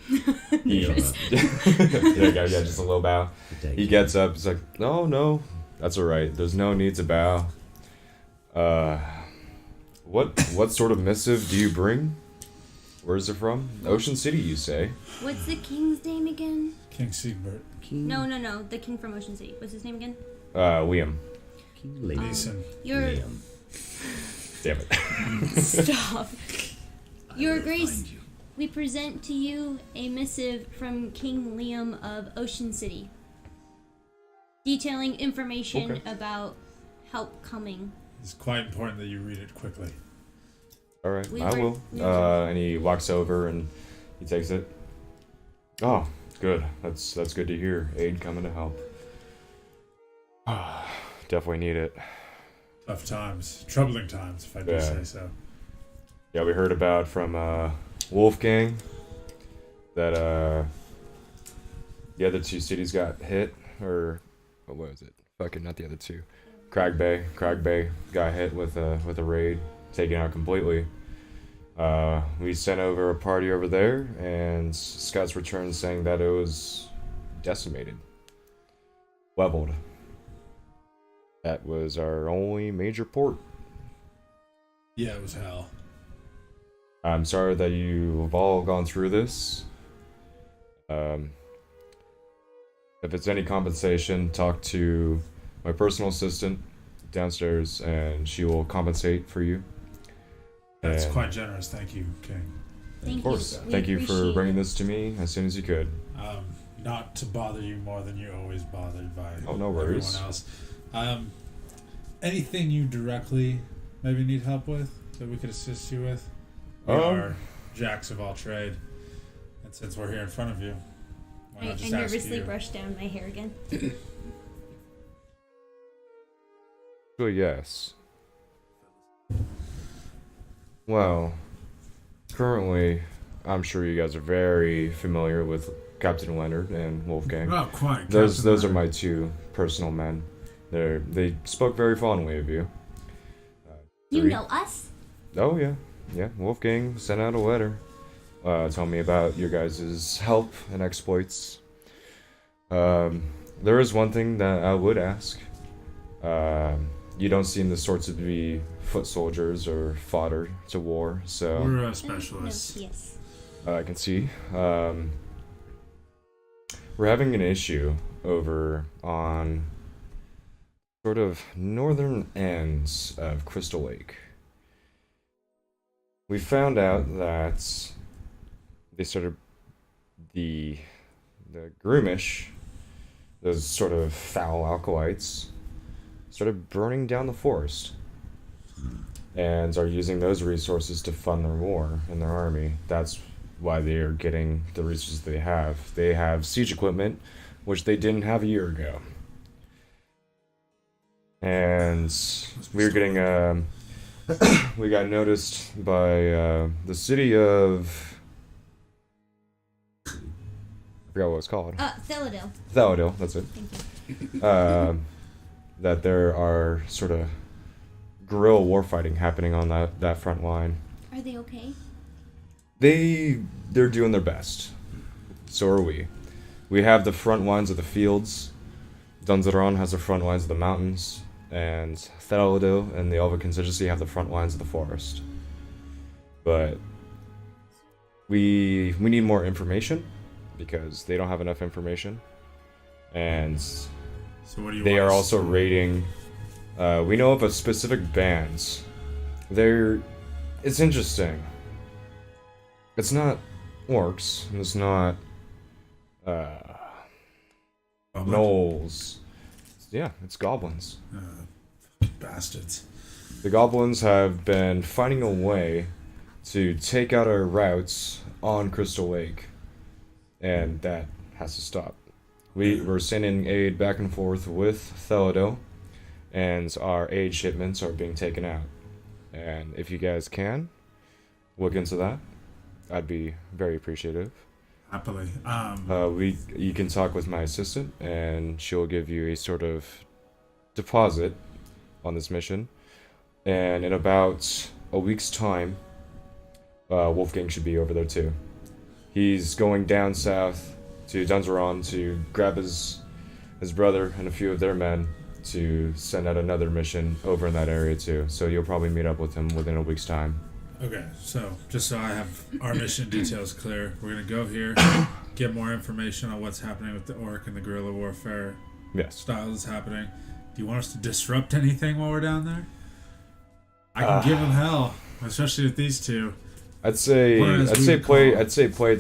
there you go, yeah, just a low bow. He gets up, he's like, no, that's alright, there's no need to bow. What sort of missive do you bring? Where is it from? Ocean City, you say? What's the king's name again? King Siegbert. No, the king from Ocean City. What's his name again? Liam. King Liam. Mason. Liam. Damn it. Stop. Your I will Grace, find you. we present to you a missive from King Liam of Ocean City, detailing information about help coming. It's quite important that you read it quickly. Alright, We I were- will. we And he walks over and he takes it. Oh, good. That's good to hear. Aid coming to help. Definitely need it. Tough times. Troubling times, if I do Yeah. say so. Yeah, we heard about from Wolfgang that the other two cities got hit, or what was it? Fucking not the other two. Crag Bay got hit with a raid, taken out completely. We sent over a party over there, and scouts returned saying that it was decimated, leveled. That was our only major port. Yeah, it was hell. I'm sorry that you've all gone through this. If it's any compensation, talk to my personal assistant downstairs, and she will compensate for you. That's And quite generous. Thank you, King. Thank of course, you. We thank you for appreciate bringing it. this to me as soon as you could. Not to bother you more than you're always bothered by Oh, no worries. everyone else. Anything you directly maybe need help with that we could assist you with? We are jacks of all trade, and since we're here in front of you, why I not just ask nervously you? brushed down my hair again. Well, yes. Well, currently, I'm sure you guys are very familiar with Captain Leonard and Wolfgang. Not quite. Those Captain are Leonard. my two personal men. They spoke very fondly of you. You Three- know us? Oh yeah. Wolfgang sent out a letter, telling me about your guys' help and exploits. There is one thing that I would ask. You don't seem the sorts to be foot soldiers or fodder to war, so We're No, specialists. yes. I can see. We're having an issue over on sort of northern ends of Crystal Lake. We found out that they started the Groomish, those sort of foul alkalites, started burning down the forest and are using those resources to fund their war and their army. That's why they are getting the resources they have. They have siege equipment, which they didn't have a year ago. And we were getting we got noticed by the city of, I forgot what it's called. Theodil. Thalidil, that's it. Thank you. That there are sort of guerrilla warfighting happening on that front line. Are they okay? They're doing their best. So are we. We have the front lines of the fields. Dunzaron has the front lines of the mountains, and Thalidil and the Elva Constituency have the front lines of the forest. But we need more information because they don't have enough information, and So what do you they want are us also to- raiding. We know of a specific bands. It's interesting. It's not orcs. And it's not gnolls. Yeah, it's goblins. Fucking bastards. The goblins have been finding a way to take out our routes on Crystal Lake, and that has to stop. We're sending aid back and forth with Thelado, and our aid shipments are being taken out. And if you guys can look into that, I'd be very appreciative. Happily. You can talk with my assistant, and she'll give you a sort of deposit on this mission. And in about a week's time, Wolfgang should be over there too. He's going down south to Dunzeron to grab his brother and a few of their men to send out another mission over in that area too. So you'll probably meet up with him within a week's time. Okay, so just so I have our mission details clear, we're gonna go here, get more information on what's happening with the orc and the guerrilla warfare style that's happening. Do you want us to disrupt anything while we're down there? I can give them hell, especially with these two. I'd say play it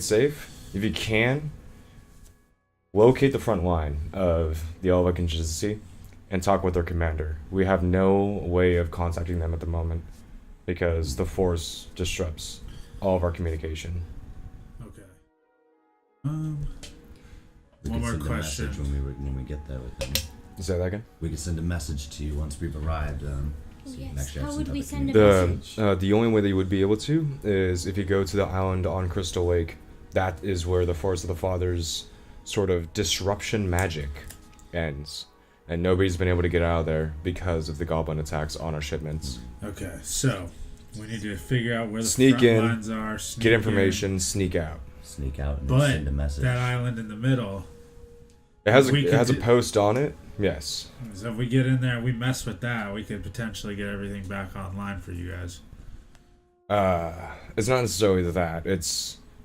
safe. If you can, locate the front line of the Elva contingency and talk with their commander. We have no way of contacting them at the moment because the Force disrupts all of our communication. Okay. We One could more send question. a message when we get there with them. Say that again? We could send a message to you once we've arrived. Oh, so you can yes. actually How have would some we type of send a communication. message? The only way that you would be able to is if you go to the island on Crystal Lake. That is where the Force of the Fathers sort of disruption magic ends. And nobody's been able to get out of there because of the goblin attacks on our shipments. Okay, so we need to figure out where the Sneak front in, lines are. Sneak Get information, sneak out. Sneak out and But send a message. that island in the middle. It has We a could post on it. Yes. So if we get in there and we mess with that, we could potentially get everything back online for you guys. It's not necessarily that.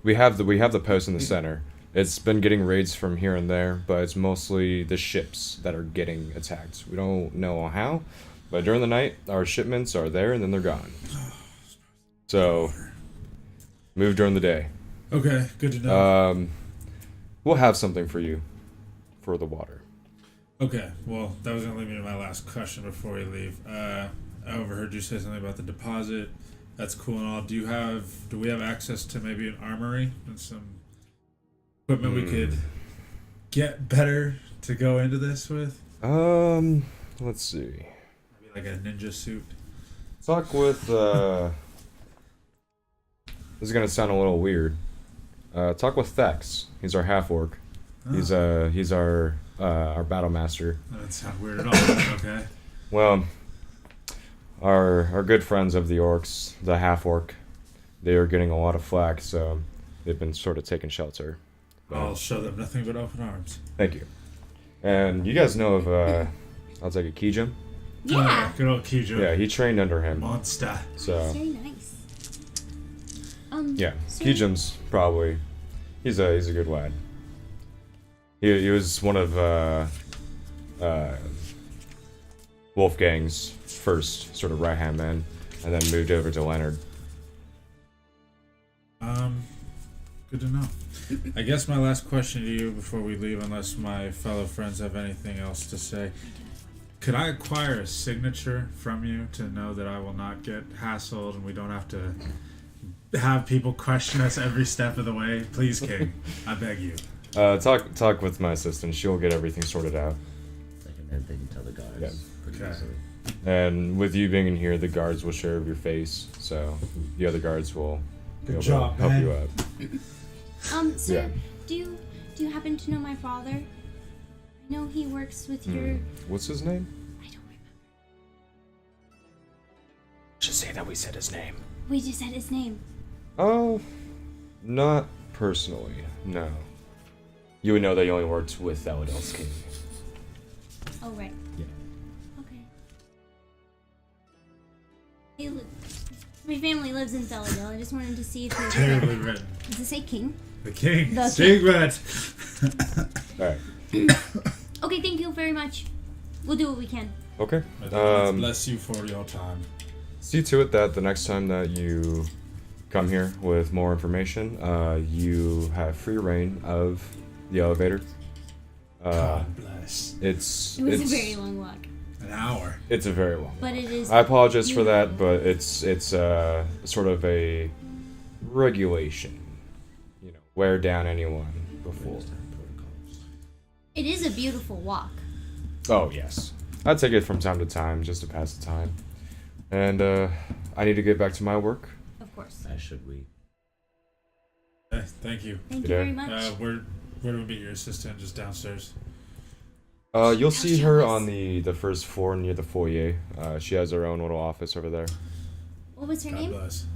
We have the post in the center. It's been getting raids from here and there, but it's mostly the ships that are getting attacked. We don't know how, but during the night, our shipments are there and then they're gone. So, move during the day. Okay, good to know. We'll have something for you for the water. Okay, well, that was going to lead me to my last question before we leave. I overheard you say something about the deposit. That's cool and all. Do we have access to maybe an armory and some equipment we could get better to go into this with? Let's see. Maybe like a ninja suit. Talk with, this is gonna sound a little weird. Talk with Thex. He's our half-orc. Oh. He's our battle master. That doesn't sound weird at all. Okay. Well, our good friends of the orcs, the half-orc, they are getting a lot of flack, so they've been sort of taking shelter. But I'll show them nothing but open arms. thank you. And you guys know of, I'll take a Kijum? Yeah. Good old Kijo. Yeah, he trained under him. Monster. So, Very nice. yeah, So- Kijum's probably, he's a good lad. He was one of, Wolfgang's first sort of right-hand man, and then moved over to Leonard. Good to know. I guess my last question to you before we leave, unless my fellow friends have anything else to say. Could I acquire a signature from you to know that I will not get hassled and we don't have to have people question us every step of the way? Please, King. I beg you. Talk with my assistant. She'll get everything sorted out. They can tell the guards Yeah. pretty Okay. easily. And with you being in here, the guards will share your face, so the other guards will be Good able job, to help man. you out. Sir, Yeah. do you happen to know my father? I know he works with your. What's his name? I don't remember. Just say that we said his name. We just said his name. Oh, not personally, no. You would know that you only worked with Thaladel's king. Oh right. Yeah. Okay. My family lives in Celadel. I just wanted to see if he was Terribly written. Does it say king? The King. The Secret. Alright. Okay, thank you very much. We'll do what we can. Okay. May the gods bless you for your time. See to it that the next time that you come here with more information, you have free reign of the elevator. God bless. It was a very long walk, An hour. It's a very long. but it is. I apologize for that, but it's sort of a regulation. You know, wear down anyone before. It is a beautiful walk. Oh, yes. I take it from time to time just to pass the time. And I need to get back to my work. Of course. As should we. Thank you. Thank you Yeah. very much. Where do we meet your assistant? Just downstairs. You'll see her Jealous. on the first floor near the foyer. She has her own little office over there. What was her God name? bless.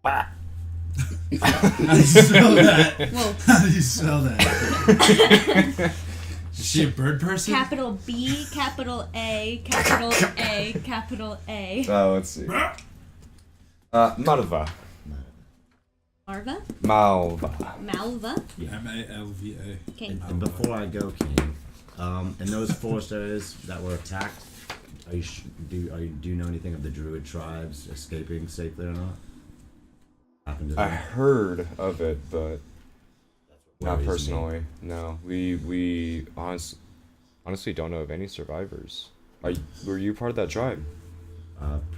How do you spell that? Whoa. How do you spell that? Is she a bird person? Capital B, capital A, capital A, capital A. Let's see. Malva. Marva? Malva. Malva? Malva. Okay. And before I go, King, in those forest areas that were attacked, do you know anything of the Druid tribes escaping safely or not? Happened to I them? heard of it, but not Worries me. personally. No, we honestly don't know of any survivors. Were you part of that tribe?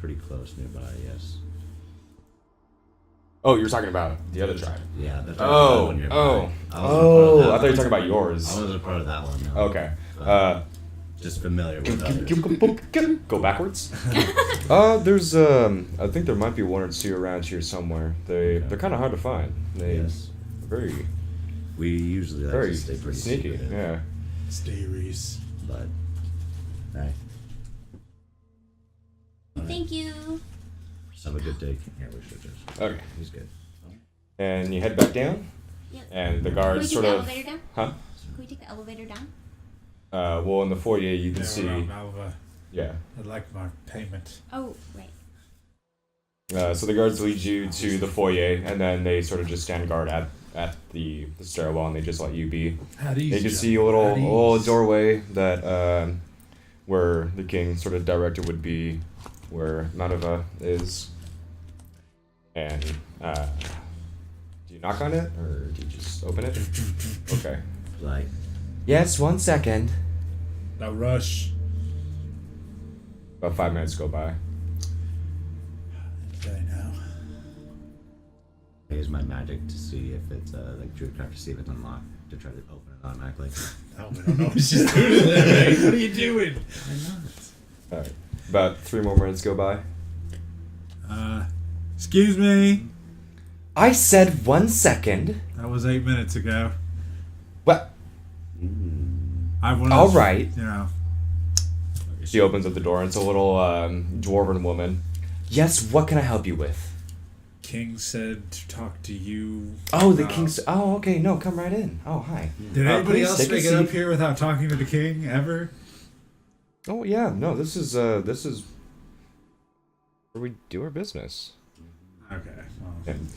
Pretty close nearby, yes. Oh, you're talking about the other tribe. Yeah. That's Oh, one nearby. oh, I wasn't part of that I thought you were one. talking about yours. I wasn't a part of that one. No. Okay. Just familiar with others. Go backwards. There's I think there might be one or two around here somewhere. They're kind of hard to find. Yes. Very We usually like very to stay pretty sneaky. secretive, Yeah. Stay Reese. But hey, Thank you. have a good day. Yeah, we should just. Okay. He's good. And you head back down, Yep. and the Can we guards take sort the of. elevator down? Huh? Can we take the elevator down? Well, in the foyer you can Yeah, see. we're on Malva. Yeah. I'd like my payment. Oh, right. So the guards lead you to the foyer, and then they sort of just stand guard at the stairwell, and they just let you be. At ease, You can John. see a little At little ease. doorway that where the king sort of directed would be where Manova is. And do you knock on it or do you just open it? Okay. Like, Yes, 1 second. Now rush. About 5 minutes go by. Okay, now. I use my magic to see if it's like Druidcraft to see if it's unlocked to try to open it automatically. No, we don't know what she's doing there, Ray. What are you doing? All right. About 3 more minutes go by. Excuse me. I said 1 second. That was 8 minutes ago. What? I have one of All those, right. You know. She opens up the door, and it's a little dwarven woman. Yes, what can I help you with? King said to talk to you. Oh, the about- king's. Oh, okay. No, come right in. Oh, hi. Did anybody please else take a make it up seat. here without talking to the king ever? Oh yeah, no, this is where we do our business. Okay. Well, And,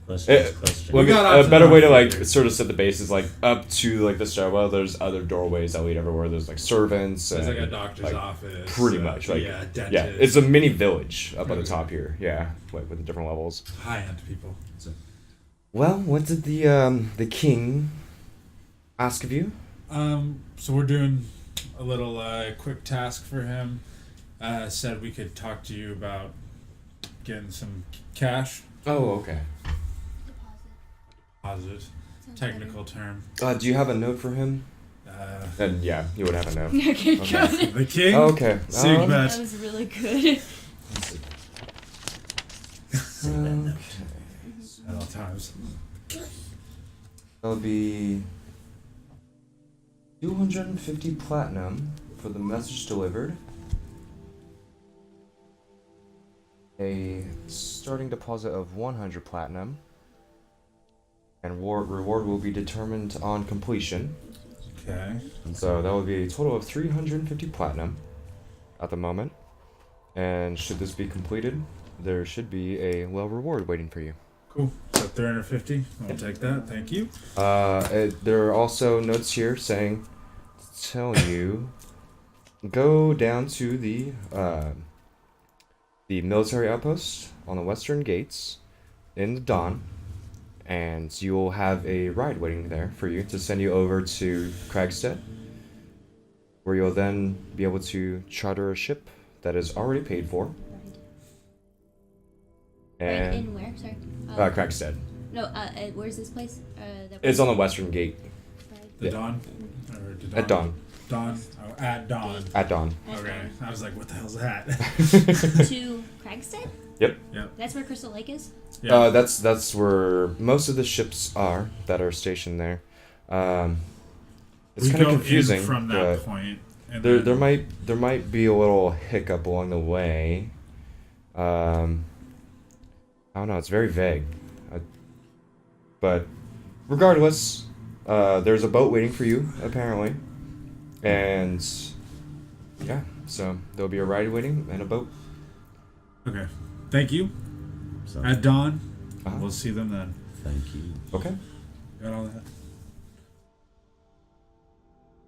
Question. Question. well, We got a off better the way to like figure. sort of set the base is like up to like the stairwell. There's other doorways that lead everywhere. There's like servants. it's like a and, doctor's like, office. Pretty much, like yeah, dentist. yeah, it's a mini village up on the Okay. top here. Yeah, like with the different levels. high-end people. Well, what did the king ask of you? So we're doing a little quick task for him. Said we could talk to you about getting some cash. Oh, okay. Positive, Sounds technical term. Do you have a note for him? And yeah, you would have a note. better. Okay, Okay. good. The king. Oh, okay. Sigma. That was really good. At all times. That'll be 250 platinum for the message delivered. A starting deposit of 100 platinum. And reward will be determined on completion. Okay. So that will be a total of 350 platinum at the moment. And should this be completed, there should be a reward waiting for you. Cool. So 350. I'll take that. Thank you. There are also notes here saying, telling you, go down to the military outpost on the western gates in the dawn, and you will have a ride waiting there for you to send you over to Cragstead, where you'll then be able to charter a ship that is already paid for, Right And in where? Sorry. Crag's dead. No. Where's this place? It's on the western gate. The Yeah. dawn? Or the At dawn. Dawn? Oh, at dawn. At dawn. Okay. I was like, what the hell's that? To Cragstead? Yep. That's where Crystal Lake is? Yeah. That's where most of the ships are that are stationed there. It's We kind of go confusing. in from but that point. And there then- there might be a little hiccup along the way. I don't know. It's very vague. But regardless, there's a boat waiting for you apparently, and yeah, so there'll be a ride waiting and a boat. Okay. Thank you. So, At dawn, Uh-huh. we'll see them then. thank you. Okay. Got all that?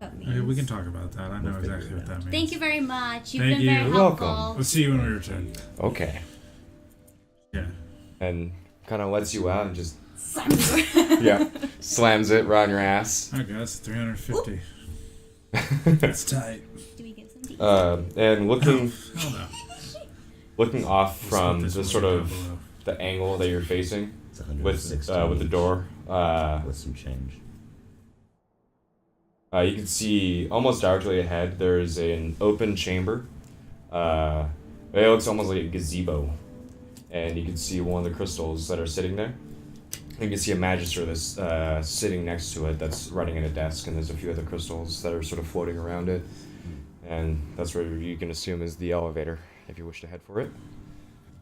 That means. Okay, we can talk about that. I know We'll figure exactly it what that out. means. Thank you very much. You've Thank been you. very You're helpful. welcome. We'll see you when we return. Okay. Yeah. And kind of lets you out and just Slam the door. yeah slams it right on your ass. I guess 350. That's tight. Do we get some tea? And looking Hell no. looking off We'll from split this the one sort down of below. the angle that you're facing It's with 116 the door, with some change. you can see almost directly ahead. There's an open chamber. It looks almost like a gazebo, and you can see one of the crystals that are sitting there. You can see a magister that's sitting next to it that's running at a desk, and there's a few other crystals that are sort of floating around it. And that's where you can assume is the elevator if you wish to head for it.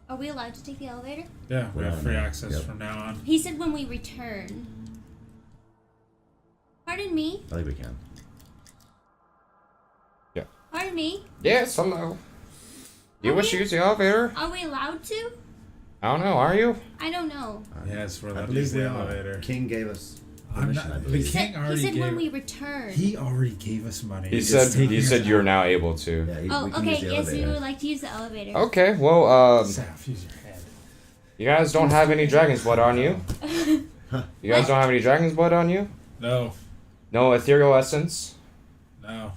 Are we allowed to take the elevator? Yeah, we Yeah, have free no. access Yep. from now on. He said when we return. Pardon me? I think we can. Pardon me? Yes, hello. You wish to use the elevator? Are we allowed to? I don't know, are you? I don't know. Yes, we're I allowed to believe use we the are. elevator. King gave us I'm permission, not- I the believe. king already he said when gave- we return. He already gave us money. He It's said taking you us said you're out. now able to. Yeah, Oh, we can okay. use the Yes, we elevator. would like to use the elevator. Okay, well, Saf, use your head. you guys don't have any dragon's blood on you? You guys don't have any dragon's blood on you? No, No ethereal essence? no.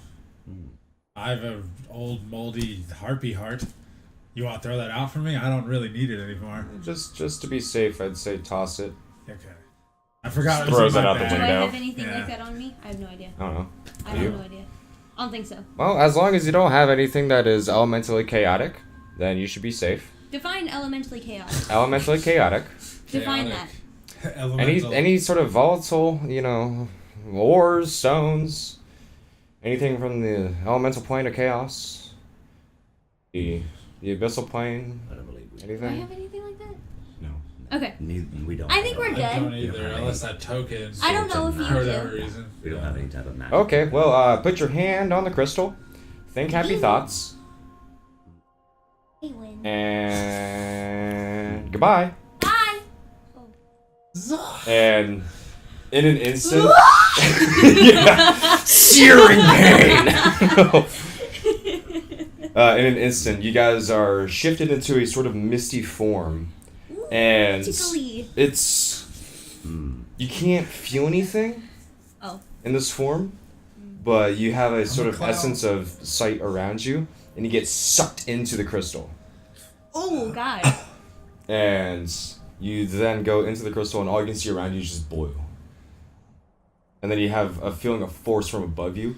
Hmm. I have an old moldy harpy heart. You want to throw that out for me? I don't really need it anymore. Just to be safe, I'd say toss it. Okay. I forgot it Throws was in that my out the bag. Do I window. have anything Yeah. like that on me? I have no idea. I don't know. I Do you? have no idea. I don't think so. Well, as long as you don't have anything that is elementally chaotic, then you should be safe. Define elementally chaotic. Elementally chaotic. Define that. Chaotic. Elemental. Any sort of volatile, ores, stones, anything from the elemental plane of chaos, the abyssal plane, I don't believe we Do I anything. have anything like that? No. Okay. We don't. I think we're I don't good. either, unless that token. I don't know if you For whatever do. reason. We don't have any type of magic. Okay, well, put your hand on the crystal, think happy thoughts, Hey, win. and goodbye. Bye. And in an instant, yeah, searing pain. In an instant, you guys are shifted into a sort of misty form, Ooh, and tickly. it's you can't feel anything Oh. in this form, but you have a sort a of cloud. essence of sight around you, and you get sucked into the crystal. Oh, God. And you then go into the crystal, and all you can see around you is just blue. And then you have a feeling of force from above you,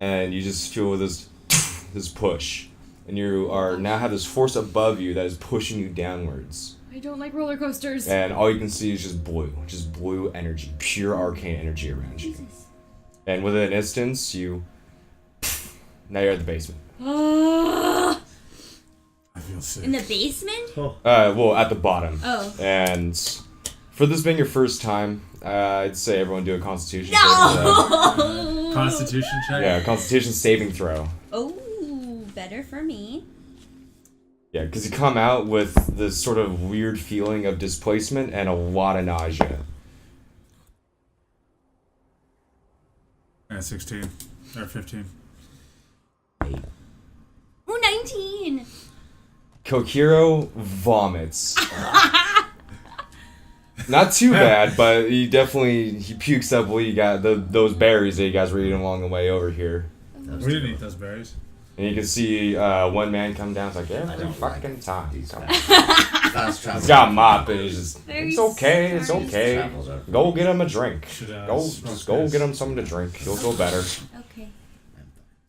and you just feel this push, and you are now have this force above you that is pushing you downwards. I don't like roller coasters. And all you can see is just blue energy, pure arcane energy around you. Jesus. And within an instance, now you're at the basement. Ah. I feel sick. In the basement? Well, at the bottom. Oh. And for this being your first time, I'd say everyone do a Constitution saving throw. No! Constitution check? Yeah, Constitution saving throw. Oh, better for me. Yeah, because you come out with this sort of weird feeling of displacement and a lot of nausea. Yeah, 16. Or 15. Ooh, 19. Kokiro vomits. Not too bad, but he pukes up what you got, those berries that you guys were eating along the way over here. We didn't eat those berries. And you can see one man come down. It's like I every don't like fucking time. These Come on. fast travel. He's got a mop and he's just. Very It's okay. It's smart. okay. Travels are Go get him a drink. Should, Just go get him something to drink. He'll feel better. Okay.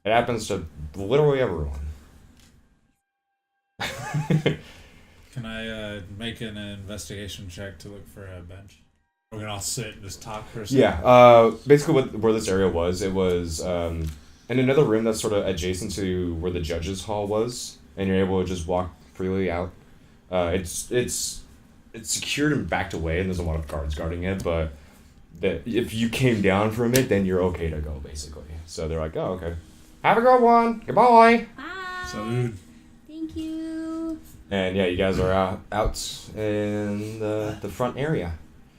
It happens to literally everyone. Can I make an investigation check to look for a bench? We're gonna all sit and just talk for a second. Yeah. Basically, where this area was, it was in another room that's sort of adjacent to where the judges' hall was, and you're able to just walk freely out. It's secured and backed away, and there's a lot of guards guarding it. But if you came down from it, then you're okay to go, basically. So they're like, oh, okay. Have a good one. Goodbye. Bye. Salud. Thank you. And yeah, you guys are out in the front area.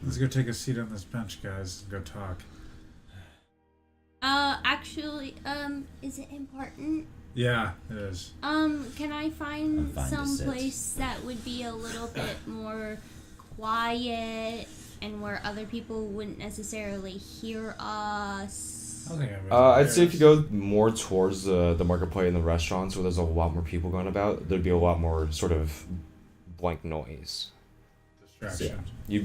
Let's go take a seat on this bench, guys, and go talk. Actually, is it important? Yeah, it is. Can I find I'm fine to some sit. place that would be a little bit more quiet and where other people wouldn't necessarily hear us? I don't think anybody's I'd say there. if you go more towards the marketplace and the restaurants where there's a lot more people going about, there'd be a lot more sort of blank noise. Distraction. There'd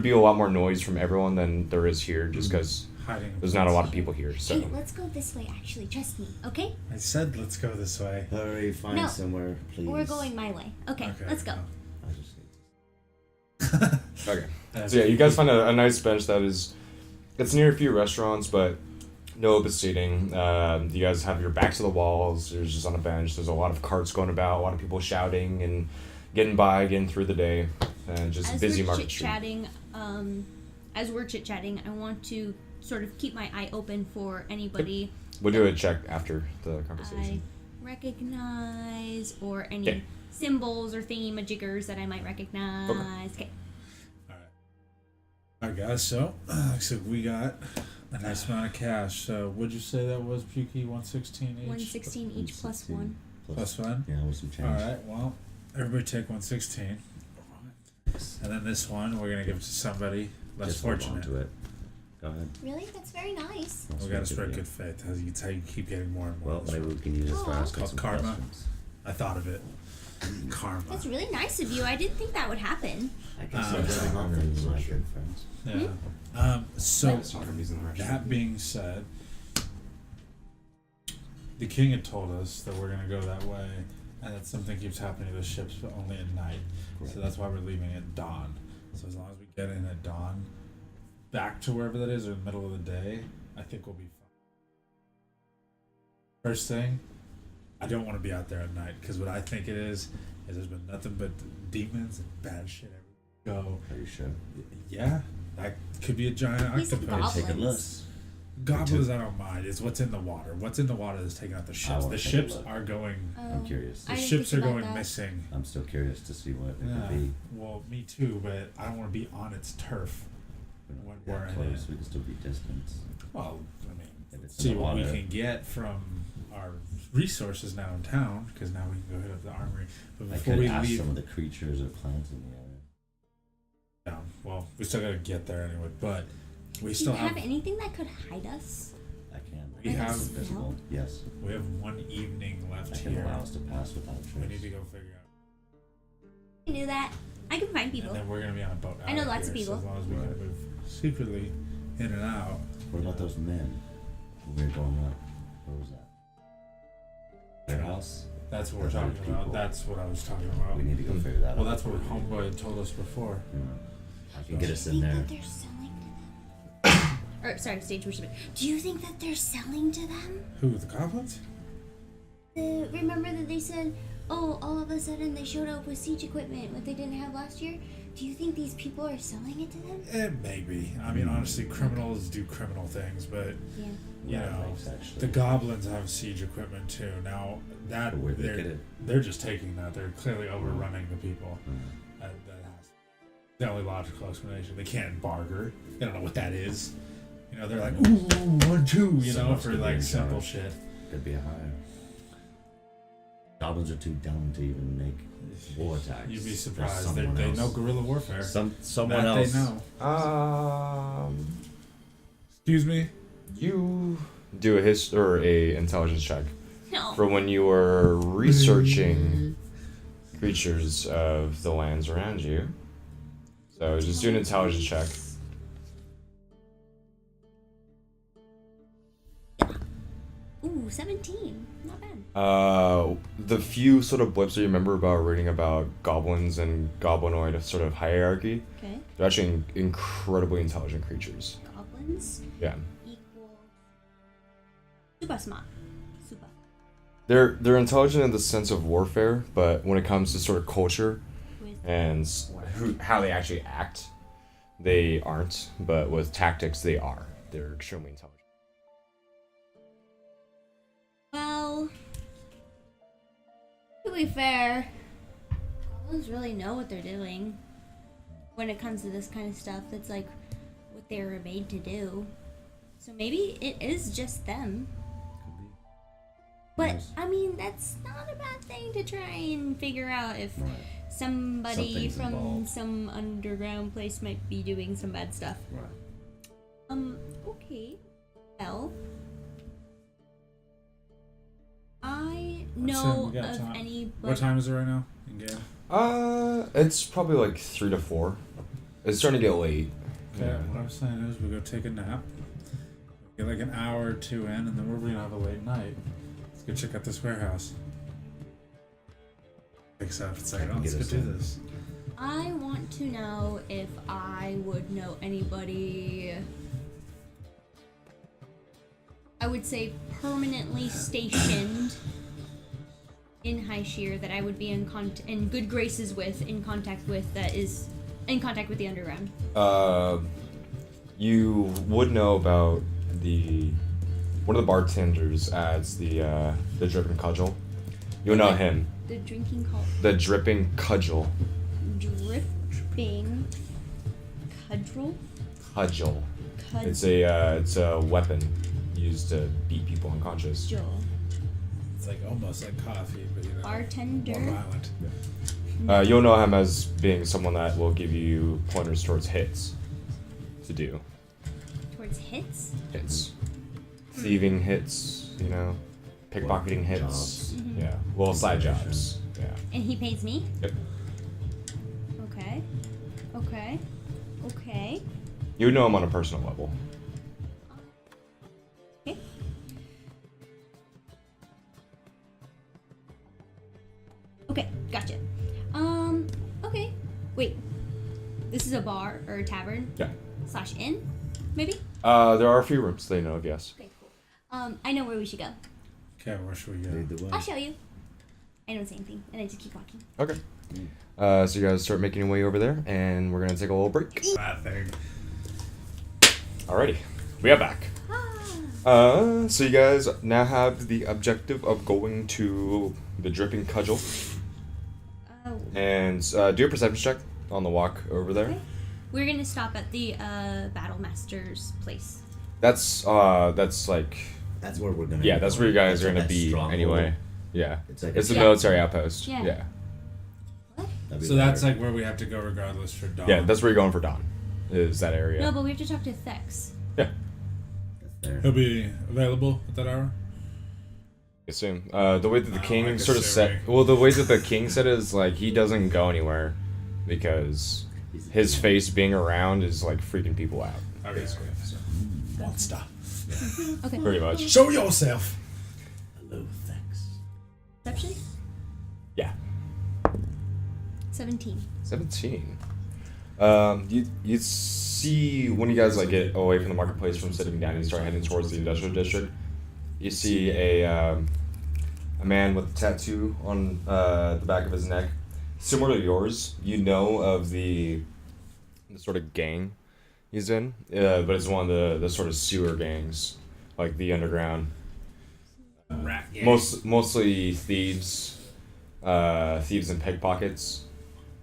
be a lot more noise from everyone than there is here, just because Hiding. there's not a lot of people here. So Hey, let's go this way, actually. Trust me, okay? I said let's go this way. Hurry, find No. somewhere, please. We're going my way. Okay, let's go. I just need to... okay. So yeah, you guys find a nice bench that is, it's near a few restaurants, but no open seating. You guys have your backs to the walls. You're just on a bench. There's a lot of carts going about. A lot of people shouting and getting by, getting through the day, and just As busy we're market street. chit-chatting, I want to sort of keep my eye open for anybody We'll do a check after the I conversation. recognize or any Okay. symbols or thingy-majiggers that I might recognize. Okay. Alright guys, so looks like we got a nice amount of cash. So would you say that was Pukey 116 each? 116 each plus 1. Plus one? Yeah, with some change. Alright, well, everybody take 116. And then this one we're gonna give to somebody less Just hold on fortunate. to it. Go ahead. Really? That's very nice. We gotta spread good faith. That's how you keep getting more and more. Well, maybe we can use this for Aw. asking Called some karma. questions. I thought of it. Karma. That's really nice of you. I didn't think that would happen. I guess Um, I'm honoring my good friends. Yeah. So that being said, the king had told us that we're gonna go that way, and that something keeps happening to the ships, but only at night. Correct. So that's why we're leaving at dawn. So as long as we get in at dawn, back to wherever that is, or the middle of the day, I think we'll be fine. First thing, I don't want to be out there at night because what I think it is there's been nothing but demons and bad shit everywhere. Go. Are you sure? Yeah, that could be a giant These are octopus. Take a look. goblins. Goblins, I don't mind. It's what's in the water. What's in the water that's taking out the ships. wanna The take a ships look. are going. I'm curious. The I didn't ships are think about going that. missing. I'm still curious to see what it Yeah. could be. Well, me too, but I don't want to be on its turf. We're We're not in close. it. We can still be distant. Well, I mean, If it's see in the what we water. can get from our resources now in town, because now we can go hit up the armory. But I before could we ask leave, some of the creatures or plants in the area. yeah, well, we still gotta get there anyway. But we Do you still have have anything that could hide us? I can. We have- invisible. Yes. we have one evening I left can here. allow us to pass without We need trace. to go figure out. I can do that. I can find And people. then we're gonna be on a boat. I know out lots of here, people. So as long as we can move secretly in and out. What about those men who we were going up? Where was that? Their house? That's what we're Those talking about. people. That's what I was talking about. We need to go figure that out. Well, that's what Homeboy had told us before. I can get Do us you in think there. that they're selling to them? Or, sorry, stage worship. Do you think that they're selling to them? Who, the goblins? Remember that they said, oh, all of a sudden they showed up with siege equipment, what they didn't have last year? Do you think these people are selling it to them? Maybe. I mean, honestly, criminals do criminal things, but Yeah. you Yeah, know, thanks, actually. the goblins have siege equipment too. Now that But where'd they get it? they're just taking that. They're clearly overrunning the people. Mm. That has the only logical explanation. They can't barter. They don't know what that is. You know, they're like, ooh, 1, 2, you know, Someone's for gonna be like in simple charge. shit. Could be a hire. Goblins are too dumb to even make war attacks. You'd be There's surprised. They someone know else. guerrilla warfare. Someone that else. they know. Excuse me? You do a intelligence check No. for when you were researching creatures of the lands around you. So just do an intelligence check. Ooh, 17. Not bad. The few sort of blips that you remember about reading about goblins and goblinoid sort of hierarchy, Okay. they're actually incredibly intelligent creatures. Goblins Yeah. equal super smart. Super. They're intelligent in the sense of warfare, but when it comes to sort of culture With and how they actually act, they aren't. But with tactics, they are. They're extremely intelligent. Well, to be fair, goblins really know what they're doing when it comes to this kind of stuff. That's like what they were made to do. So maybe it is just them. But Yes. I mean, that's not a bad thing to try and figure out if somebody Something's from involved. some underground place might be doing some bad stuff. Right. Okay. Well, I know we got of time. any. What time is it right now in game? It's probably like 3 to 4. It's starting to get late. Okay, Yeah. what I'm saying is we go take a nap, get like an hour or two in, and then we're gonna have a late night. Let's go check out this warehouse. Except it's like, I can oh, let's get go us do in. this. I want to know if I would know anybody. I would say permanently stationed in Highsheer that I would be in good graces with, in contact with, that is in contact with the underground. You would know about one of the bartenders as the dripping cudgel. You'll know him. The drinking call. The dripping cudgel. Dripping cudgel. Cudgel. It's a weapon used to beat people unconscious. Cudgel. It's like almost like coffee, but you know, Bartender. more violent. You'll know him as being someone that will give you pointers towards hits to do. Towards hits. Hits. Thieving hits, you know, pickpocketing hits. Jobs. Yeah. Well, side jobs. Yeah. And he pays me? Yep. Okay. Okay. Okay. You would know him on a personal level. Okay. Okay, gotcha. Okay. Wait. This is a bar or a tavern Yeah. / inn, maybe? There are a few rooms they know of, yes. Okay, cool. I know where we should go. Okay, where should we go? Lead the way. I'll show you. I don't say anything, and I just keep walking. Okay. So you guys start making your way over there, and we're gonna take a little break. That thing. Alrighty, we are back. So you guys now have the objective of going to the dripping cudgel, Oh. and do a perception check on the walk over there. Okay. We're gonna stop at the Battle Master's place. That's like, That's where we're gonna. yeah, be that's going. where you guys That's are like gonna that be stronghold. anyway. Yeah, It's like it's a Yeah. military outpost. Yeah. Yeah, What? That'd be So that's better. like where we have to go regardless for dawn. yeah, that's where you're going for dawn. Is that area? No, but we have to talk to Thex. Yeah, That's there. He'll be available at that hour? assume. The way that the I don't king like sort of assuming. said, well, the way that the king said it is like he doesn't go anywhere because his face being around is like freaking people out. Okay. Basically. So, monster. Okay. Pretty much. Show yourself! Hello, thanks. Perception? Yeah. 17. 17. You see when you guys like get away from the marketplace from sitting down and start heading towards the industrial district, you see a man with a tattoo on the back of his neck, similar to yours. You know of the sort of gang he's in, but it's one of the sort of sewer gangs, like the underground. Rat gang. Mostly thieves, thieves and pickpockets,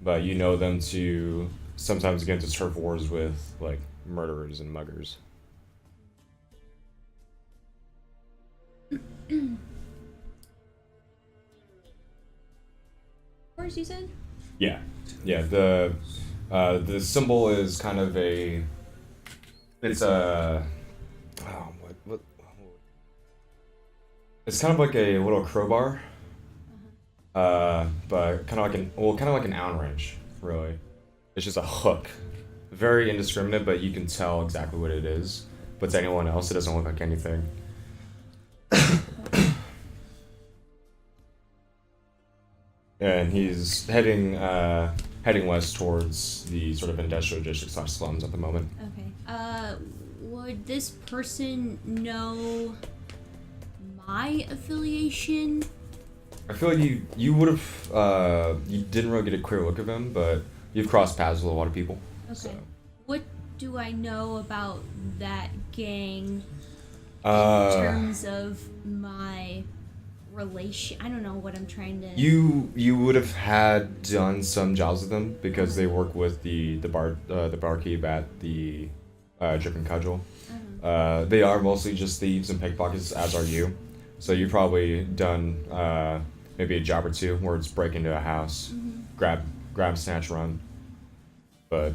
but you know them to sometimes get into turf wars with like murderers and muggers. Wars, you said? Yeah, yeah. The symbol is kind of a. It's a. Oh, what? It's kind of like a little crowbar, but kind of like an Allen wrench, really. It's just a hook, very indiscriminate, but you can tell exactly what it is. But to anyone else, it doesn't look like anything. And he's heading west towards the sort of industrial district / slums at the moment. Okay. Would this person know my affiliation? I feel like you would have you didn't really get a clear look of him, but you've crossed paths with a lot of people. Okay. So. What do I know about that gang in terms of my relation? I don't know what I'm trying to. You would have had done some jobs with them because they work with the barkeep at the Drip and Cudgel. They are mostly just thieves and pickpockets, as are you. So you've probably done maybe a job or two where it's break into a house, grab, snatch, run. But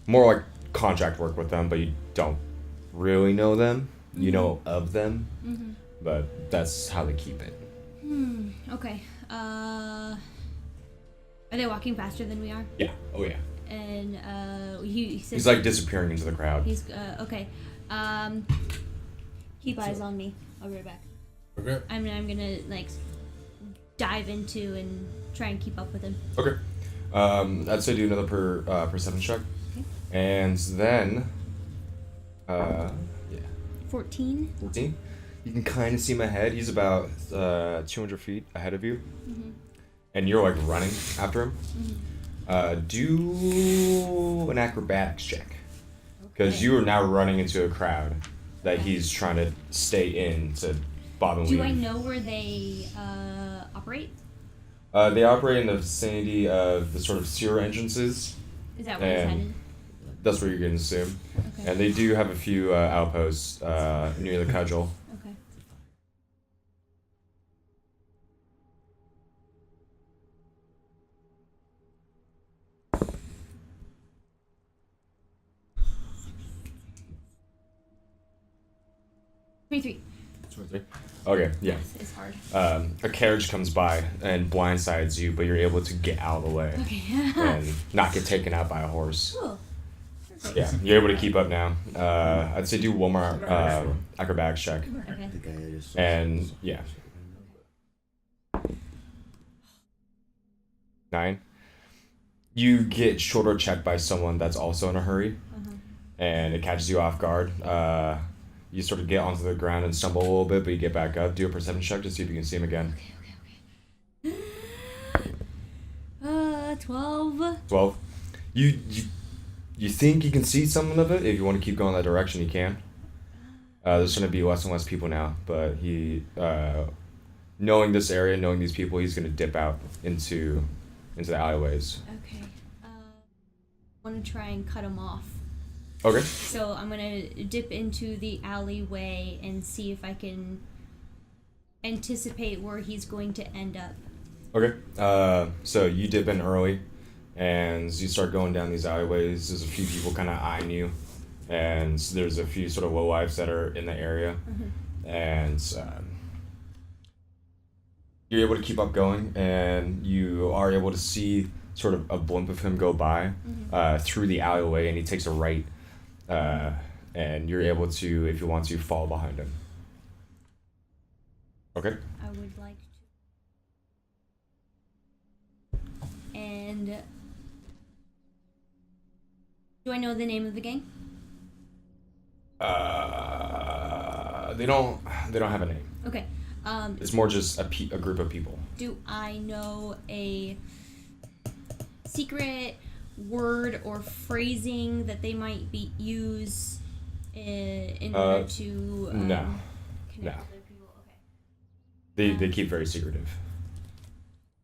more like contract work with them, but you don't really know them. You know of them, but that's how they keep it. Okay. Are they walking faster than we are? Yeah. Oh yeah. And he says He's like disappearing into the crowd. he's okay. Keep eyes on me. I'll be right back. Okay. I'm gonna like dive into and try and keep up with him. Okay. I'd say do another perception check. Okay. And then, yeah, 14. 14. You can kind of see him ahead. He's about 200 feet ahead of you. And you're like running after him. Do an acrobatics check. Because Okay. you are now running into a crowd that he's trying to stay in to bob and weave. Do I know where they operate? They operate in the vicinity of the sort of sewer entrances. Is that where he's And headed? that's where you're going to assume. Okay. And they do have a few outposts near the cudgel. Okay. Three. 23. Okay, yeah. It's hard. A carriage comes by and blindsides you, but you're able to get out of the way Okay. and not get taken out by a horse. Cool. Perfect. Yeah, you're able to keep up now. I'd say do one more acrobatics check. Okay. The guy is And yeah, 9. You get shoulder checked by someone that's also in a hurry, and it catches you off guard. You sort of get onto the ground and stumble a little bit, but you get back up. Do a perception check to see if you can see him again. Okay. 12. 12. You think you can see something of it. If you want to keep going that direction, you can. There's going to be less and less people now, but he, knowing this area, knowing these people, he's going to dip out into the alleyways. Okay. I want to try and cut him off. Okay. So I'm gonna dip into the alleyway and see if I can anticipate where he's going to end up. Okay. So you dip in early, and you start going down these alleyways. There's a few people kind of eyeing you, and there's a few sort of lowlifes that are in the area, and you're able to keep up going, and you are able to see sort of a blimp of him go by through the alleyway, and he takes a right, and you're able to, if you want to, follow behind him. Okay. I would like to. And do I know the name of the gang? They don't have a name. Okay. It's more just a group of people. Do I know a secret word or phrasing that they might use in order to no. connect No. with other people? Okay. They keep very secretive.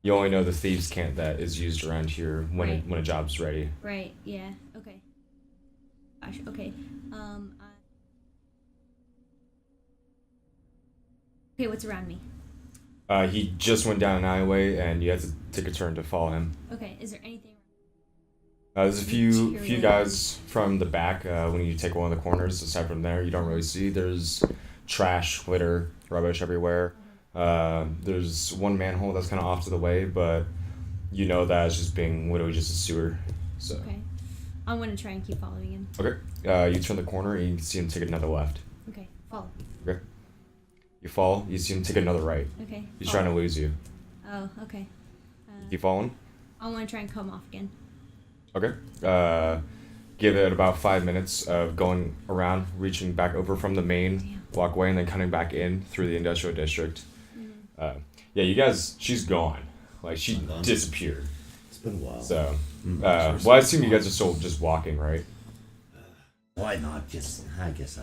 You only know the thieves' cant that is used around here when Right. when a job's ready. Right. Yeah. Okay. Gosh. Okay. Okay. What's around me? He just went down an alleyway, and you have to take a turn to follow him. Okay. Is there anything? There's a few Material. guys from the back. When you take one of the corners, aside from there, you don't really see. There's trash, litter, rubbish everywhere. There's one manhole that's kind of off to the way, but you know that it's just being literally just a sewer. So. Okay. I'm gonna try and keep following him. Okay. You turn the corner and you can see him take another left. Okay. Follow. Okay. You fall. You see him take another right. Okay. He's follow. trying to lose you. Oh, okay. Keep following. I want to try and come off again. Okay. Give it about 5 minutes of going around, reaching back over from the main walkway, and then coming back in through the industrial district. Mm-hmm. Yeah, you guys, she's gone. Like, she Gone. disappeared. It's been a while. So, well, I assume you guys are still just walking, right? Why not? Just, I guess so.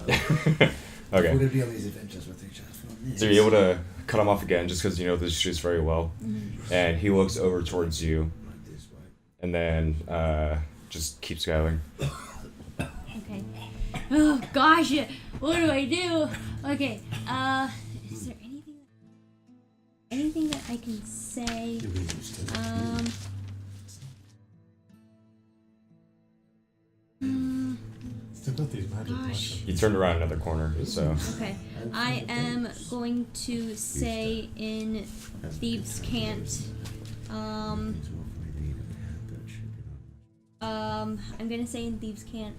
Okay. Would it be on these adventures with each other? So you're able to cut him off again just because you know the streets very well. And he looks over towards you Like this way. and then just keeps going. Okay. Oh gosh, what do I do? Okay. Is there anything that I can say? Still got these magic Gosh. mushrooms. He turned around another corner, so. Okay. I am going to say in Thieves Can't. I'm gonna say in Thieves Can't.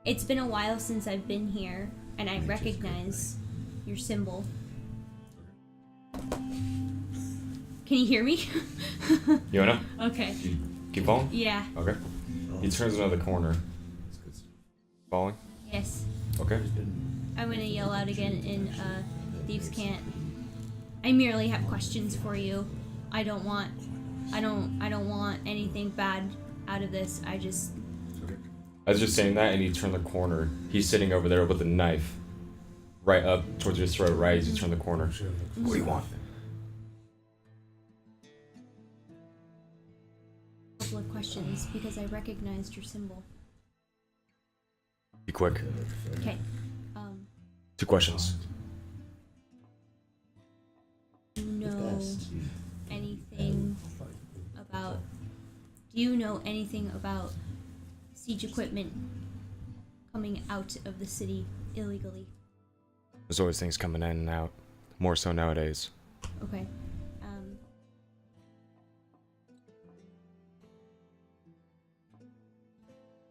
It's been a while since I've been here, and I recognize your symbol. Can you hear me? You wanna? Okay. You keep falling? Yeah. Okay. He turns another corner. Falling? Yes. Okay. I'm gonna yell out again in Thieves Can't. I merely have questions for you. I don't want anything bad out of this. I was just saying that, and you turn the corner. He's sitting over there with a knife right up towards your throat, right as you turn the corner. What do you want? a couple of questions because I recognized your symbol. Be quick. Okay. 2 questions. Do you know anything about? Do you know anything about siege equipment coming out of the city illegally? There's always things coming in and out. More so nowadays. Okay.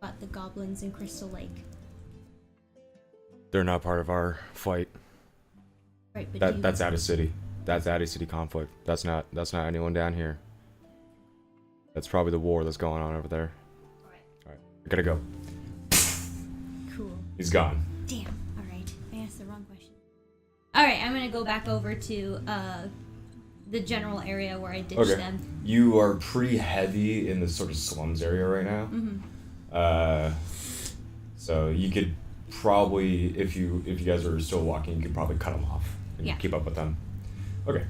About the goblins in Crystal Lake. They're not part of our fight. Right, but That's out of city. That's out of city conflict. That's not anyone down here. That's probably the war that's going on over there. Alright. I gotta go. Cool. He's gone. Damn. Alright. I asked the wrong question. Alright, I'm gonna go back over to the general area where I ditched them. You are pretty heavy in the sort of slums area right now. So you could probably, if you guys are still walking, you could probably cut them off and keep up with them. Okay.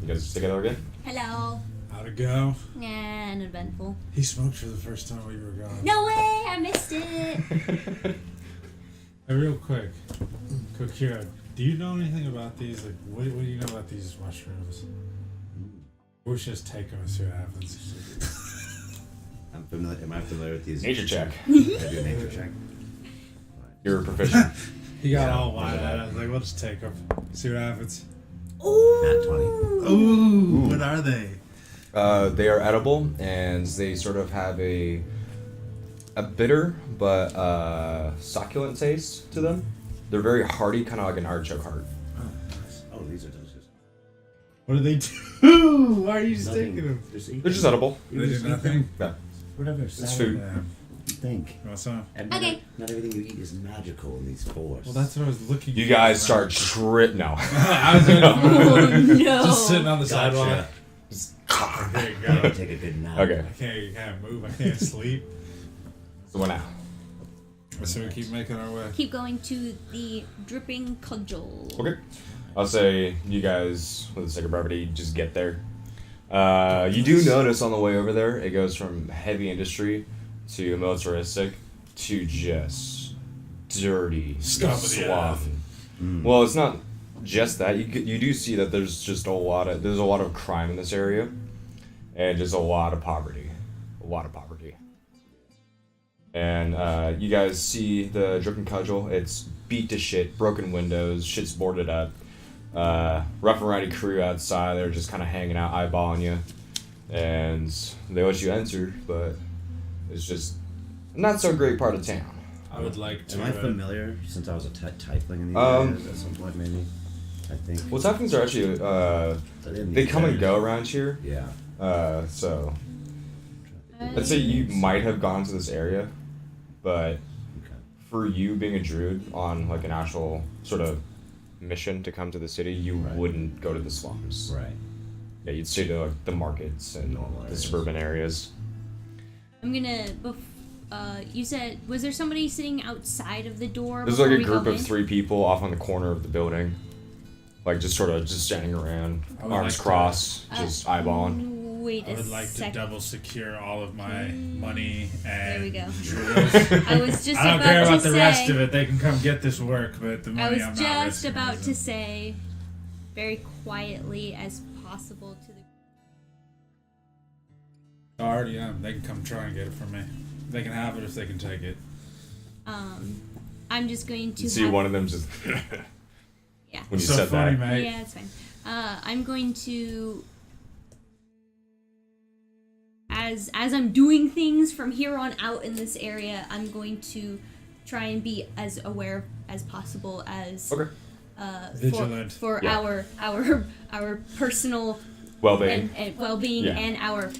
You guys together again? Hello. How'd it go? Yeah, uneventful. He smoked for the first time while you were gone. No way! I missed it! Hey, real quick, Kokira, do you know anything about these? Like, what do you know about these mushrooms? We should just take them and see what happens. I'm familiar. Am I familiar with these? Nature check. I do a nature check. You're proficient. He got Yeah, all wild yeah. eyed. I was like, we'll just take them. See what happens. Nat 20. Ooh, what are they? They are edible, and they sort of have a bitter but succulent taste to them. They're very hearty, kind of like an artichoke heart. Oh, nice. Oh, these are delicious. What do they do? Why are you just Nothing. taking them? Just eat They're just them. edible. They do nothing? Yeah. Whatever. It's food. Yeah. Think. You want some? And Okay. Not everything you eat is magical in these forests. Well, that's what I was looking You for. guys start now. I was gonna, Oh no! just sitting on the Gotcha. sidewalk. There you go. Take a good nap. Okay. I can't move. I can't sleep. So what now? So we keep making our way. Keep going to the dripping cudgel. Okay. I'll say you guys, for the sake of brevity, just get there. You do notice on the way over there, it goes from heavy industry to militaristic to just dirty Scum of the sloth. Mm. Well, it's not just that. You do see that there's just a lot of crime in this area, and just a lot of poverty. And you guys see the dripping cudgel. It's beat to shit, broken windows, shit's boarded up. Rough and rowdy crew outside, they're just kind of hanging out, eyeballing you. And they let you enter, but it's just not so great part of town. I would like to. Am I familiar, since I was a tiefling in these areas at some point, maybe? I think. Well, tieflings are actually, they come and go around here. Yeah. So I'd say you might have gone to this area, but for you being a druid on like an actual sort of mission to come to the city, you wouldn't go to the slums. Right. Yeah, you'd stay to like the markets and Normal the areas. suburban areas. I'm gonna. You said, was there somebody sitting outside of the door? There's like before a we group go of in? 3 people off on the corner of the building, like just standing around, I would arms like to- crossed, just eyeballing. Wait I a would like to second. double secure all of my money and There we go. jewels. I was just I don't about care about to the say. rest of it. They can come get this work, but the money I was I'm not just risking about is to it. say, very quietly as possible to the. I already am. They can come try and get it from me. They can have it if they can take it. I'm just going to. You see have, one of them just Yeah. when you so said funny, that. mate. Yeah, it's fine. I'm going to. As I'm doing things from here on out in this area, I'm going to try and be as aware as possible as Okay. Vigilant. for Yeah. our personal Well-being. and well-being Yeah. and our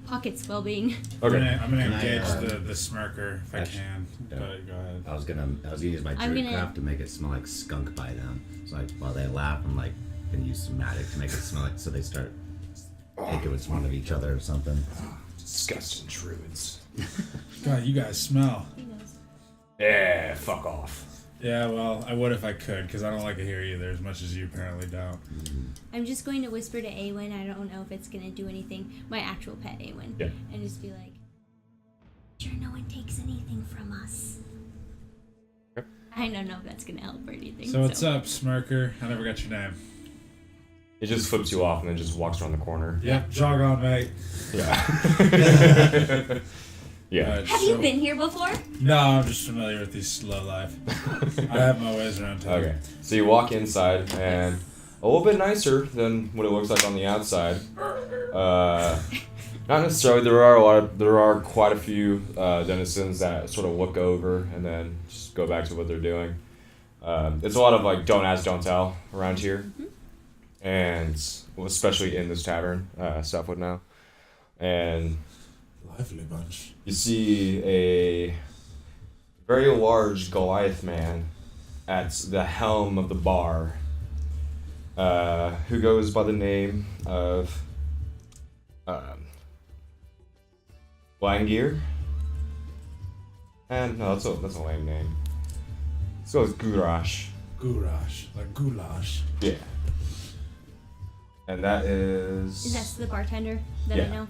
pockets well-being. Okay. I'm gonna Can I, engage the smirker if I actually- can. yeah. But go ahead. I was gonna use my I'm druid gonna- craft to make it smell like skunk by them. So like while they laugh, I'm like gonna use some magic to make it smell like, so they start thinking it's one of each other or something. Disgusting druids. God, you guys smell. He knows. Yeah, fuck off. Yeah, well, I would if I could, because I don't like it here either, as much as you apparently don't. I'm just going to whisper to Awen. I don't know if it's going to do anything. My actual pet Awen. Yeah. And just be like, sure no one takes anything from us. Okay. I don't know if that's going to help or anything. So what's up, smirker? I never got your name. It just flips you off and then just walks around the corner. Yep, jog on, mate. Yeah. Yeah. Alright, Have you been here before? No, I'm just familiar with these slow life. I have my ways around town. Okay. So you walk inside and a little bit nicer than what it looks like on the outside. Not necessarily. There are quite a few denizens that sort of look over and then just go back to what they're doing. It's a lot of like don't ask, don't tell around here, and especially in this tavern, Southwood now, and Lively bunch. you see a very large Goliath man at the helm of the bar, who goes by the name of Langir. And no, that's a lame name. Let's go with Gurash. Goulash, like goulash. Yeah. And that is. That's the bartender that Yeah. I know.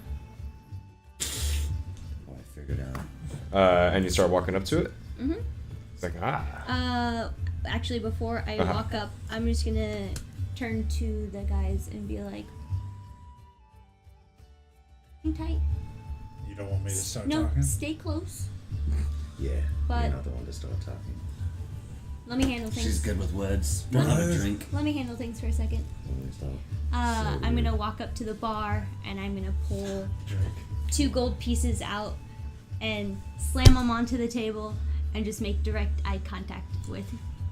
Oh, I figured out. And you start walking up to it. Mm-hmm. It's like Actually, before I Uh-huh. walk up, I'm just going to turn to the guys and be like, hang tight. You don't want me to start No, talking? stay close. Yeah, But- you're not the one to start talking. Let me handle things. She's good with words. Don't have a drink. Let me handle things for a second. I'm gonna walk up to the bar and I'm gonna pull Drink. 2 gold pieces out and slam them onto the table and just make direct eye contact with.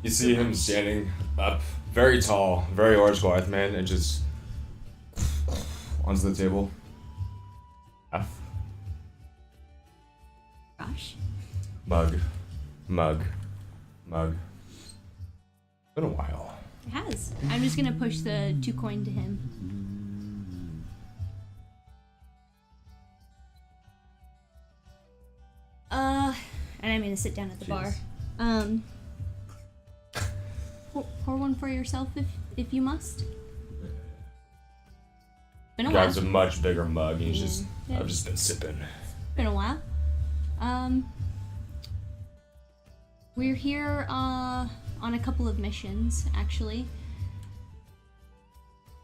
you see him standing up, very tall, very large Goliath man, and just onto the table. F. Gosh. Mug. Been a while. It has. I'm just gonna push the 2 coin to him. And I'm gonna sit down at the bar. Pour one for yourself if you must. Been a while. Grabs a much bigger mug, and he's just. Yeah. I've just been sipping. Been a while. We're here on a couple of missions, actually.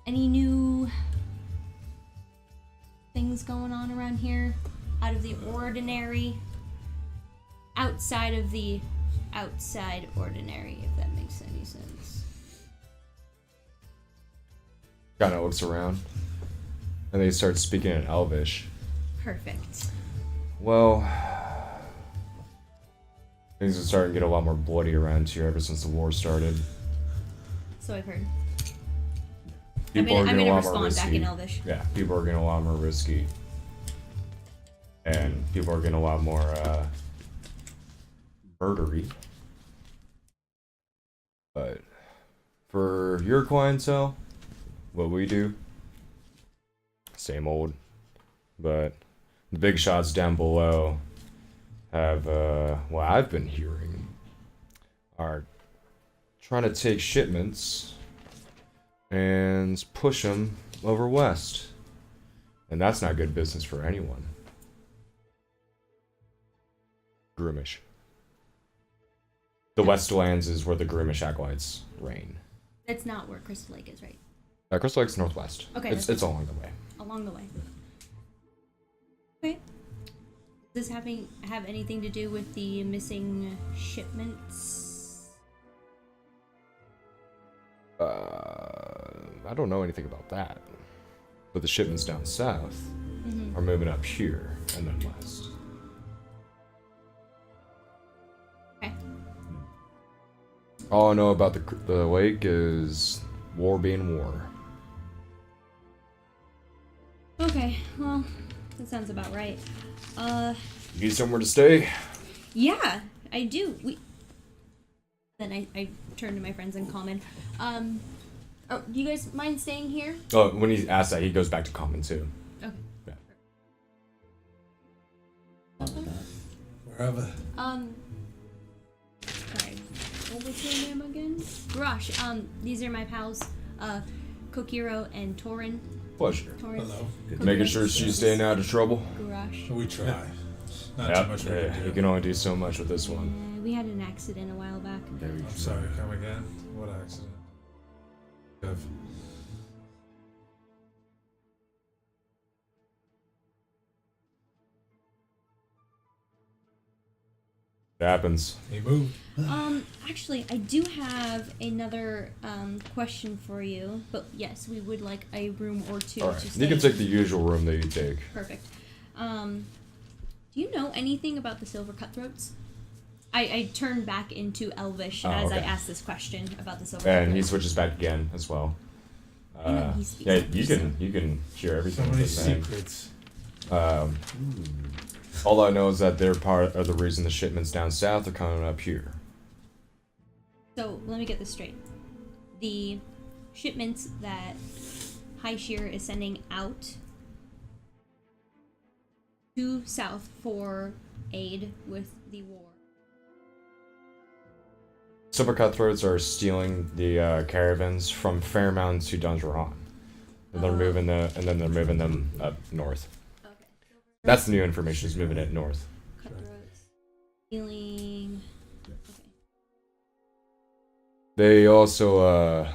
Any new things going on around here? Out of the ordinary? Outside of the outside ordinary, if that makes any sense. Kind of looks around, and they start speaking in Elvish. Perfect. Well, things are starting to get a lot more bloody around here ever since the war started. So I've heard. People are I'm getting a gonna lot more respond back in risky. Elvish. Yeah, people are getting a lot more risky. And people are getting a lot more, murdery. But for your clientele, what we do, same old. But the big shots down below have, what I've been hearing, are trying to take shipments and push them over west. And that's not good business for anyone. Groomish. The Westlands is where the Groomish acolytes reign. That's not where Crystal Lake is, right? Crystal Lake's northwest. Okay, It's along the way. Along the way. Okay. Does this have anything to do with the missing shipments? I don't know anything about that. But the shipments down south are moving up here and then west. Okay. All I know about the lake is war being war. Okay, well, that sounds about right. You need somewhere to stay? Yeah, I do. Then I turn to my friends in common. Oh, do you guys mind staying here? Oh, when he asks that, he goes back to common too. Okay. Yeah. Wherever. Sorry. What was your name again? Garash. These are my pals, Kokiro and Torin. Pleasure. Torin. Hello. Making sure she's staying out of trouble. Garash. We try. Not Yep. too much we Yeah, can do. you can only do so much with this one. We had an accident a while back. Very I'm sorry, come again? What accident? Have- It happens. He moved. Actually, I do have another question for you. But yes, we would like a room or two Alright, to stay you can in. take the usual room that you take. Perfect. Do you know anything about the silver cutthroats? I turn back into Elvish Oh, as I okay. ask this question about the silver And he cutthroats. switches back again as well. I know he speaks Yeah, Elvish, you can hear So everything many he's saying. secrets. All I know is that they're part of the reason the shipments down south are coming up here. So let me get this straight. The shipments that Highsheer is sending out to south for aid with the war. Silver cutthroats are stealing the caravans from Fairmount to Dongeron. And they're moving they're moving them up north. Okay. That's the new information. Is moving it north. Cutthroats. Stealing. Okay. They also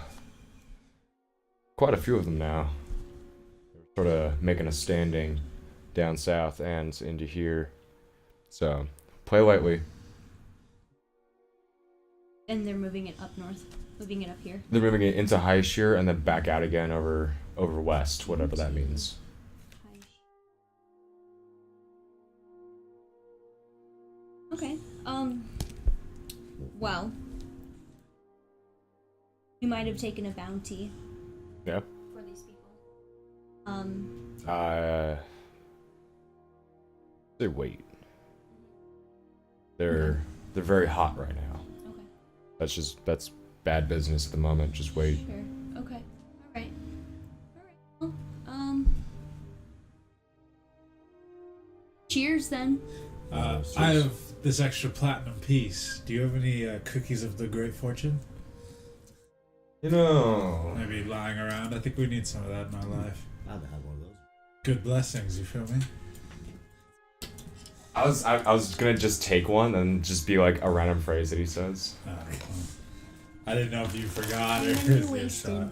quite a few of them now. They're sort of making a standing down south and into here. So play lightly. And they're moving it up north. Moving it up here. They're moving it into Highsheer and then back out again over west, whatever that means. Okay. Well, you might have taken a bounty Yeah. for these people. They wait. They're very hot right now. Okay. That's bad business at the moment. Just wait. Sure. Okay. All right. Well, cheers then. I have this extra platinum piece. Do you have any cookies of the great fortune? You know. Maybe lying around. I think we need some of that in our life. I'd have one of those. Good blessings, you feel me? I was gonna just take one and just be like a random phrase that he says. I didn't know if you forgot or Yeah, if you're you wasted. Do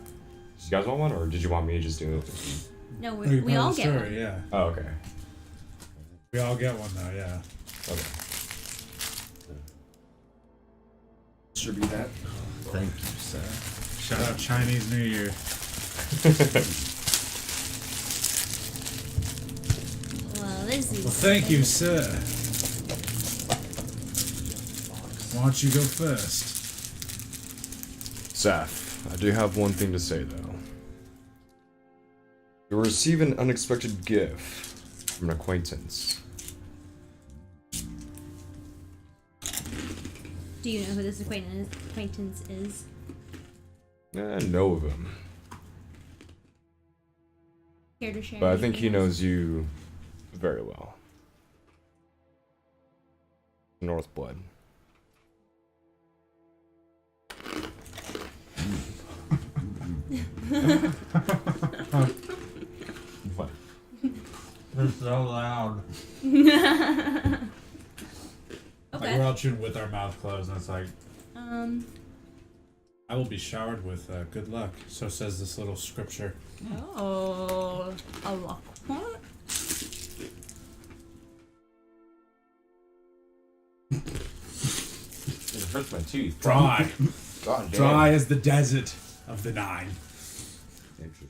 saw. you guys want one, or did you want me to just do it? No, Oh, you're we part of all the get story, one. yeah. Oh, okay. We all get one though, yeah. Okay. distribute that. Thank you, sir. Shout out Chinese New Year. Well, this is. Well, thank you, sir. Why don't you go first? Seth, I do have one thing to say though. You'll receive an unexpected gift from an acquaintance. Do you know who this acquaintance is? I know of him, Care to share? but I think he anything else? knows you very well. Northblood. What? They're so loud. Like Okay. we're all chewing with our mouth closed, and it's like, Um. I will be showered with good luck. So says this little scripture. Oh, a luck point. It hurts my teeth. Dry. God damn. Dry as the desert of the Nine. Interesting.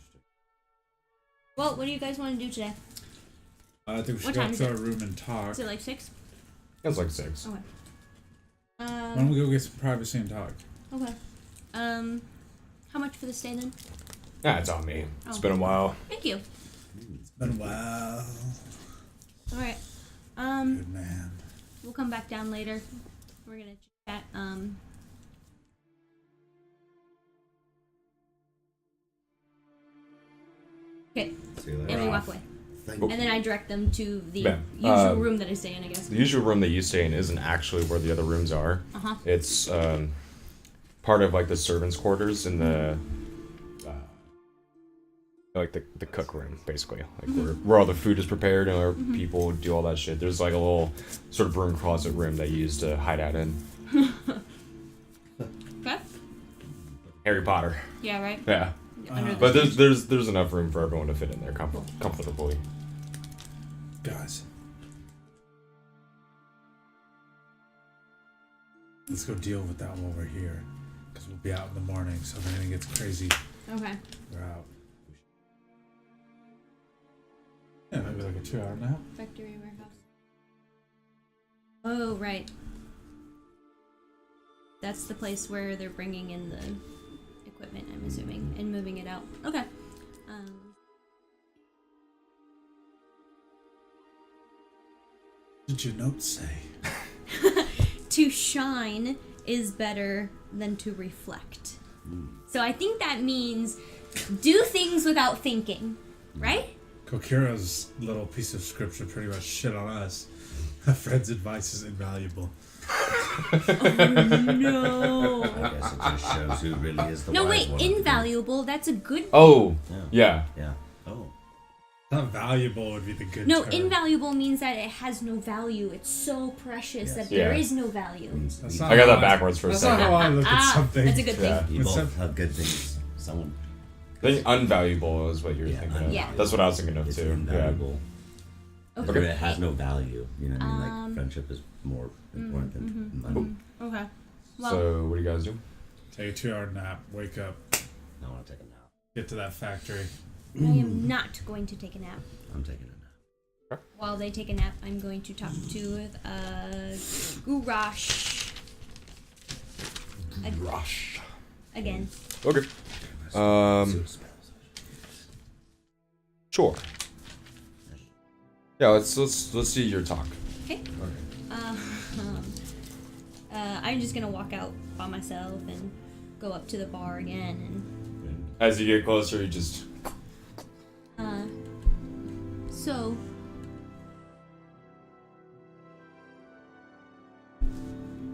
Well, what do you guys want to do today? I think we should What go time up is to it? our room and talk. Is it like 6? It's like 6. Okay. Why don't we go get some privacy and talk? Okay. How much for the stay then? Ah, it's on me. It's Oh. been a while. Thank you. It's been a while. All right. Good man. We'll come back down later. We're gonna chat. Okay, See you later. and we walk away. Thank And then I direct them to the Yeah. usual room that I stay in, I guess. The usual room that you stay in isn't actually where the other rooms are. Uh-huh. It's part of like the servants' quarters in the like the cook room, basically, like where all the food is prepared and where people do all that shit. There's like a little sort of broom closet room that you used to hide out in. Okay. Harry Potter. Yeah, right? Yeah, Under the but stairs. there's enough room for everyone to fit in there comfortably. Guys. Let's go deal with that while we're here. Because we'll be out in the morning, so if anything gets crazy, Okay. we're out. Yeah, maybe like a 2-hour nap. Factory warehouse. Oh, right. That's the place where they're bringing in the equipment, I'm assuming, and moving it out. Okay. What did your notes say? To shine is better than to reflect. So I think that means do things without thinking, right? Kokira's little piece of scripture pretty much shit on us. Fred's advice is invaluable. No. I guess it just shows who really is the No, wise wait, one. invaluable. That's a good. Oh, Yeah. yeah. Yeah. Oh. Not valuable would be the good No, term. invaluable means that it has no value. It's so precious that Yeah. there is no value. That's I got that how backwards for a That's not second. how I look at something. That's a good thing. Yeah. You What's both up? have good things. Someone I think unvaluable is what you're Yeah, thinking of. Yeah. That's what I was thinking of is too. Yeah. invaluable. Okay. Or it has no value. You know what I mean? Like Um, friendship is more important than money. Okay. Well, So what do you guys do? Take a 2-hour nap, wake up, I want to take a nap. get to that factory. I am not going to take a nap. I'm taking a nap. While they take a nap, I'm going to talk to Gurash Rush. again. Okay. Sure. Yeah, let's see your talk. Okay. I'm just gonna walk out by myself and go up to the bar again As you get closer, you just and so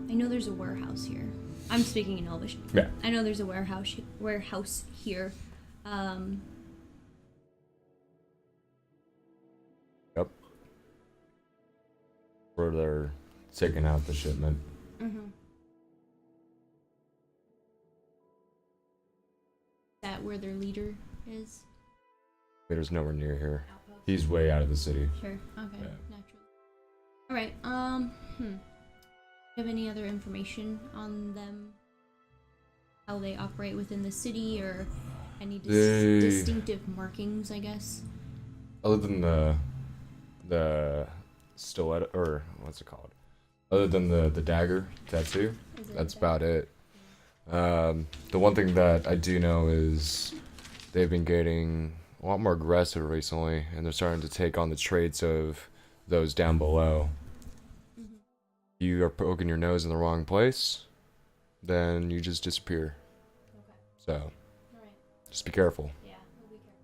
I know there's a warehouse here. I'm speaking in Elvish. yeah. I know there's a warehouse here. Yep. Where they're taking out the shipment. That where their leader is? There's nowhere near here. He's way out of the city. Sure. Okay. Yeah. Naturally. All right. Do you have any other information on them how they operate within the city, or any They- distinctive markings, I guess? Other than the stiletto, or what's it called? Other than the dagger tattoo, Is it that's that- about it. The one thing that I do know is they've been getting a lot more aggressive recently, and they're starting to take on the traits of those down below. Mhm. You are poking your nose in the wrong place, then you just disappear. Okay. So All right. just be careful. Yeah, we'll be careful.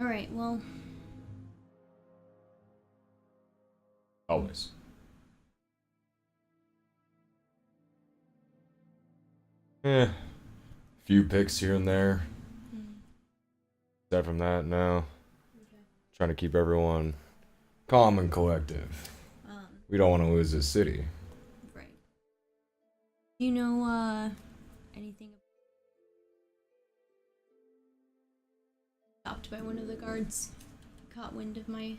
All right. Well, Always. Few picks here and there. Aside from that, no. okay. Trying to keep everyone calm and collective. We don't want to lose this city. Right. Do you know anything? Stopped by one of the guards. Caught wind of my.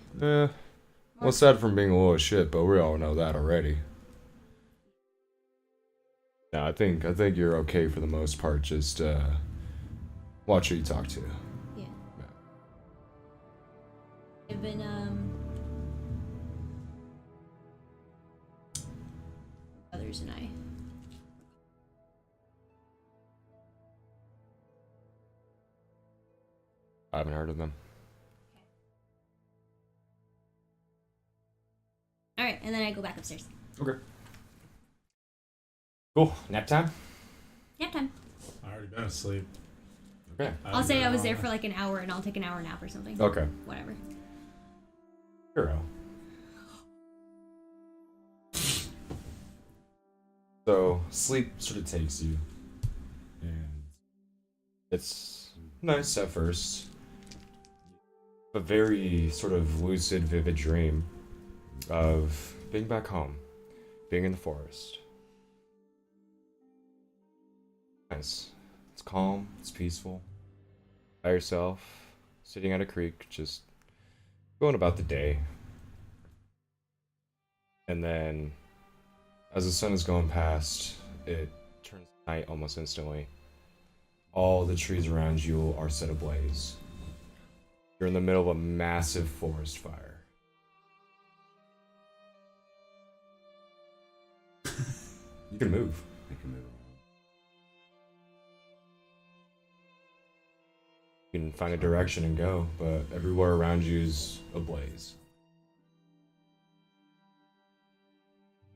Well, aside from being a little shit, but we all know that already. No, I think you're okay for the most part. Just watch who you talk to. Yeah. Yeah. I've been brothers and I. I haven't heard of them. All right, and then I go back upstairs. Okay. Cool. Nap time. Nap time. I already been asleep. Okay. I'll say I was there for like an hour, and I'll take an hour nap or something. Okay. Whatever. Hero. So sleep sort of takes you, and it's nice at first. A very sort of lucid, vivid dream of being back home, being in the forest. Nice. It's calm. It's peaceful. By yourself, sitting at a creek, just going about the day. And then, as the sun is going past, it turns night almost instantly. All the trees around you are set ablaze. You're in the middle of a massive forest fire. You can move. I can move around. You can find a direction and go, but everywhere around you is ablaze.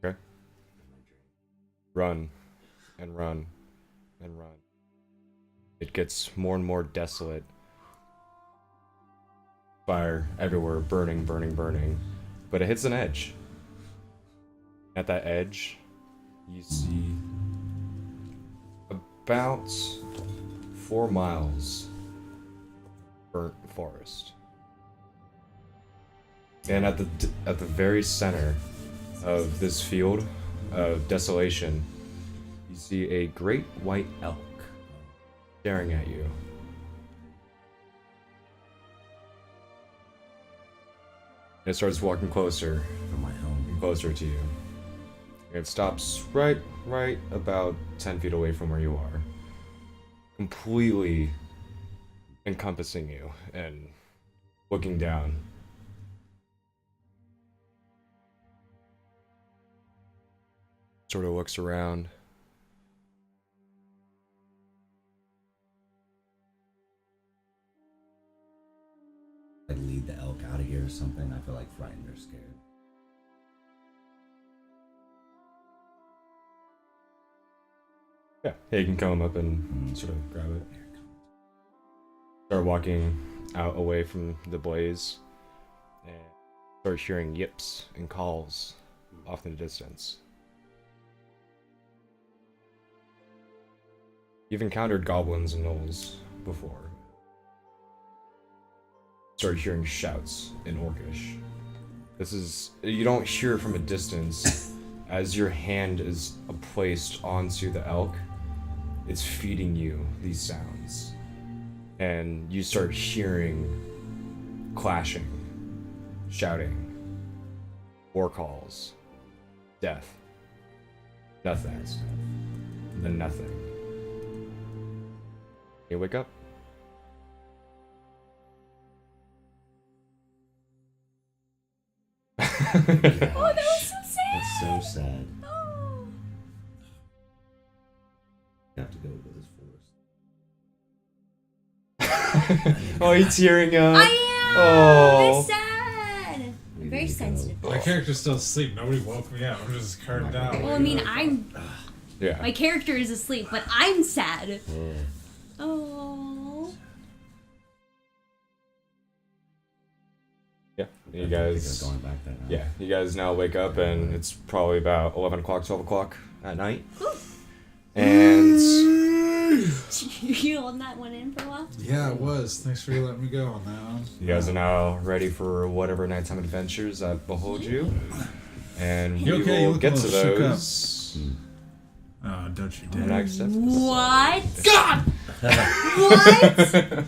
Okay? Run, and run, and run. It gets more and more desolate. Fire everywhere, burning, burning, burning. But it hits an edge. At that edge, you see about 4 miles burnt forest. And at the very center of this field of desolation, you see a great white elk staring at you. It starts walking closer From my home. and closer to you. It stops right about 10 feet away from where you are, completely encompassing you and looking down. Sort of looks around. I'd lead the elk out of here or something. I feel like frightened or scared. Yeah, you can come up and sort of grab it. Start walking out away from the blaze and start hearing yips and calls off in the distance. You've encountered goblins and gnolls before. Start hearing shouts in Orcish. You don't hear it from a distance. As your hand is placed onto the elk, it's feeding you these sounds. And you start hearing clashing, shouting, war calls, death. Nothing. The nothing. You wake up. Oh, that was so sad. That's so sad. Oh. You have to go with this forest. Oh, you tearing up. I am. Oh. It's sad. I'm very sensitive. My character's still asleep. Nobody woke me up. I'm just curved out. Well, I mean, I'm. Yeah. My character is asleep, but I'm sad. Oh. Yeah. You I think guys. I'm going back that night. Yeah. You guys now wake up, and it's probably about 11 o'clock, 12 o'clock at night. Ooh. And You holding that one in for a while? Yeah, it was. Thanks for letting me go on that one. you guys are now ready for whatever nighttime adventures that behold you. And You we okay? You will look get a to little shook up. those Oh, don't you in the dare. next episode. What? God! What?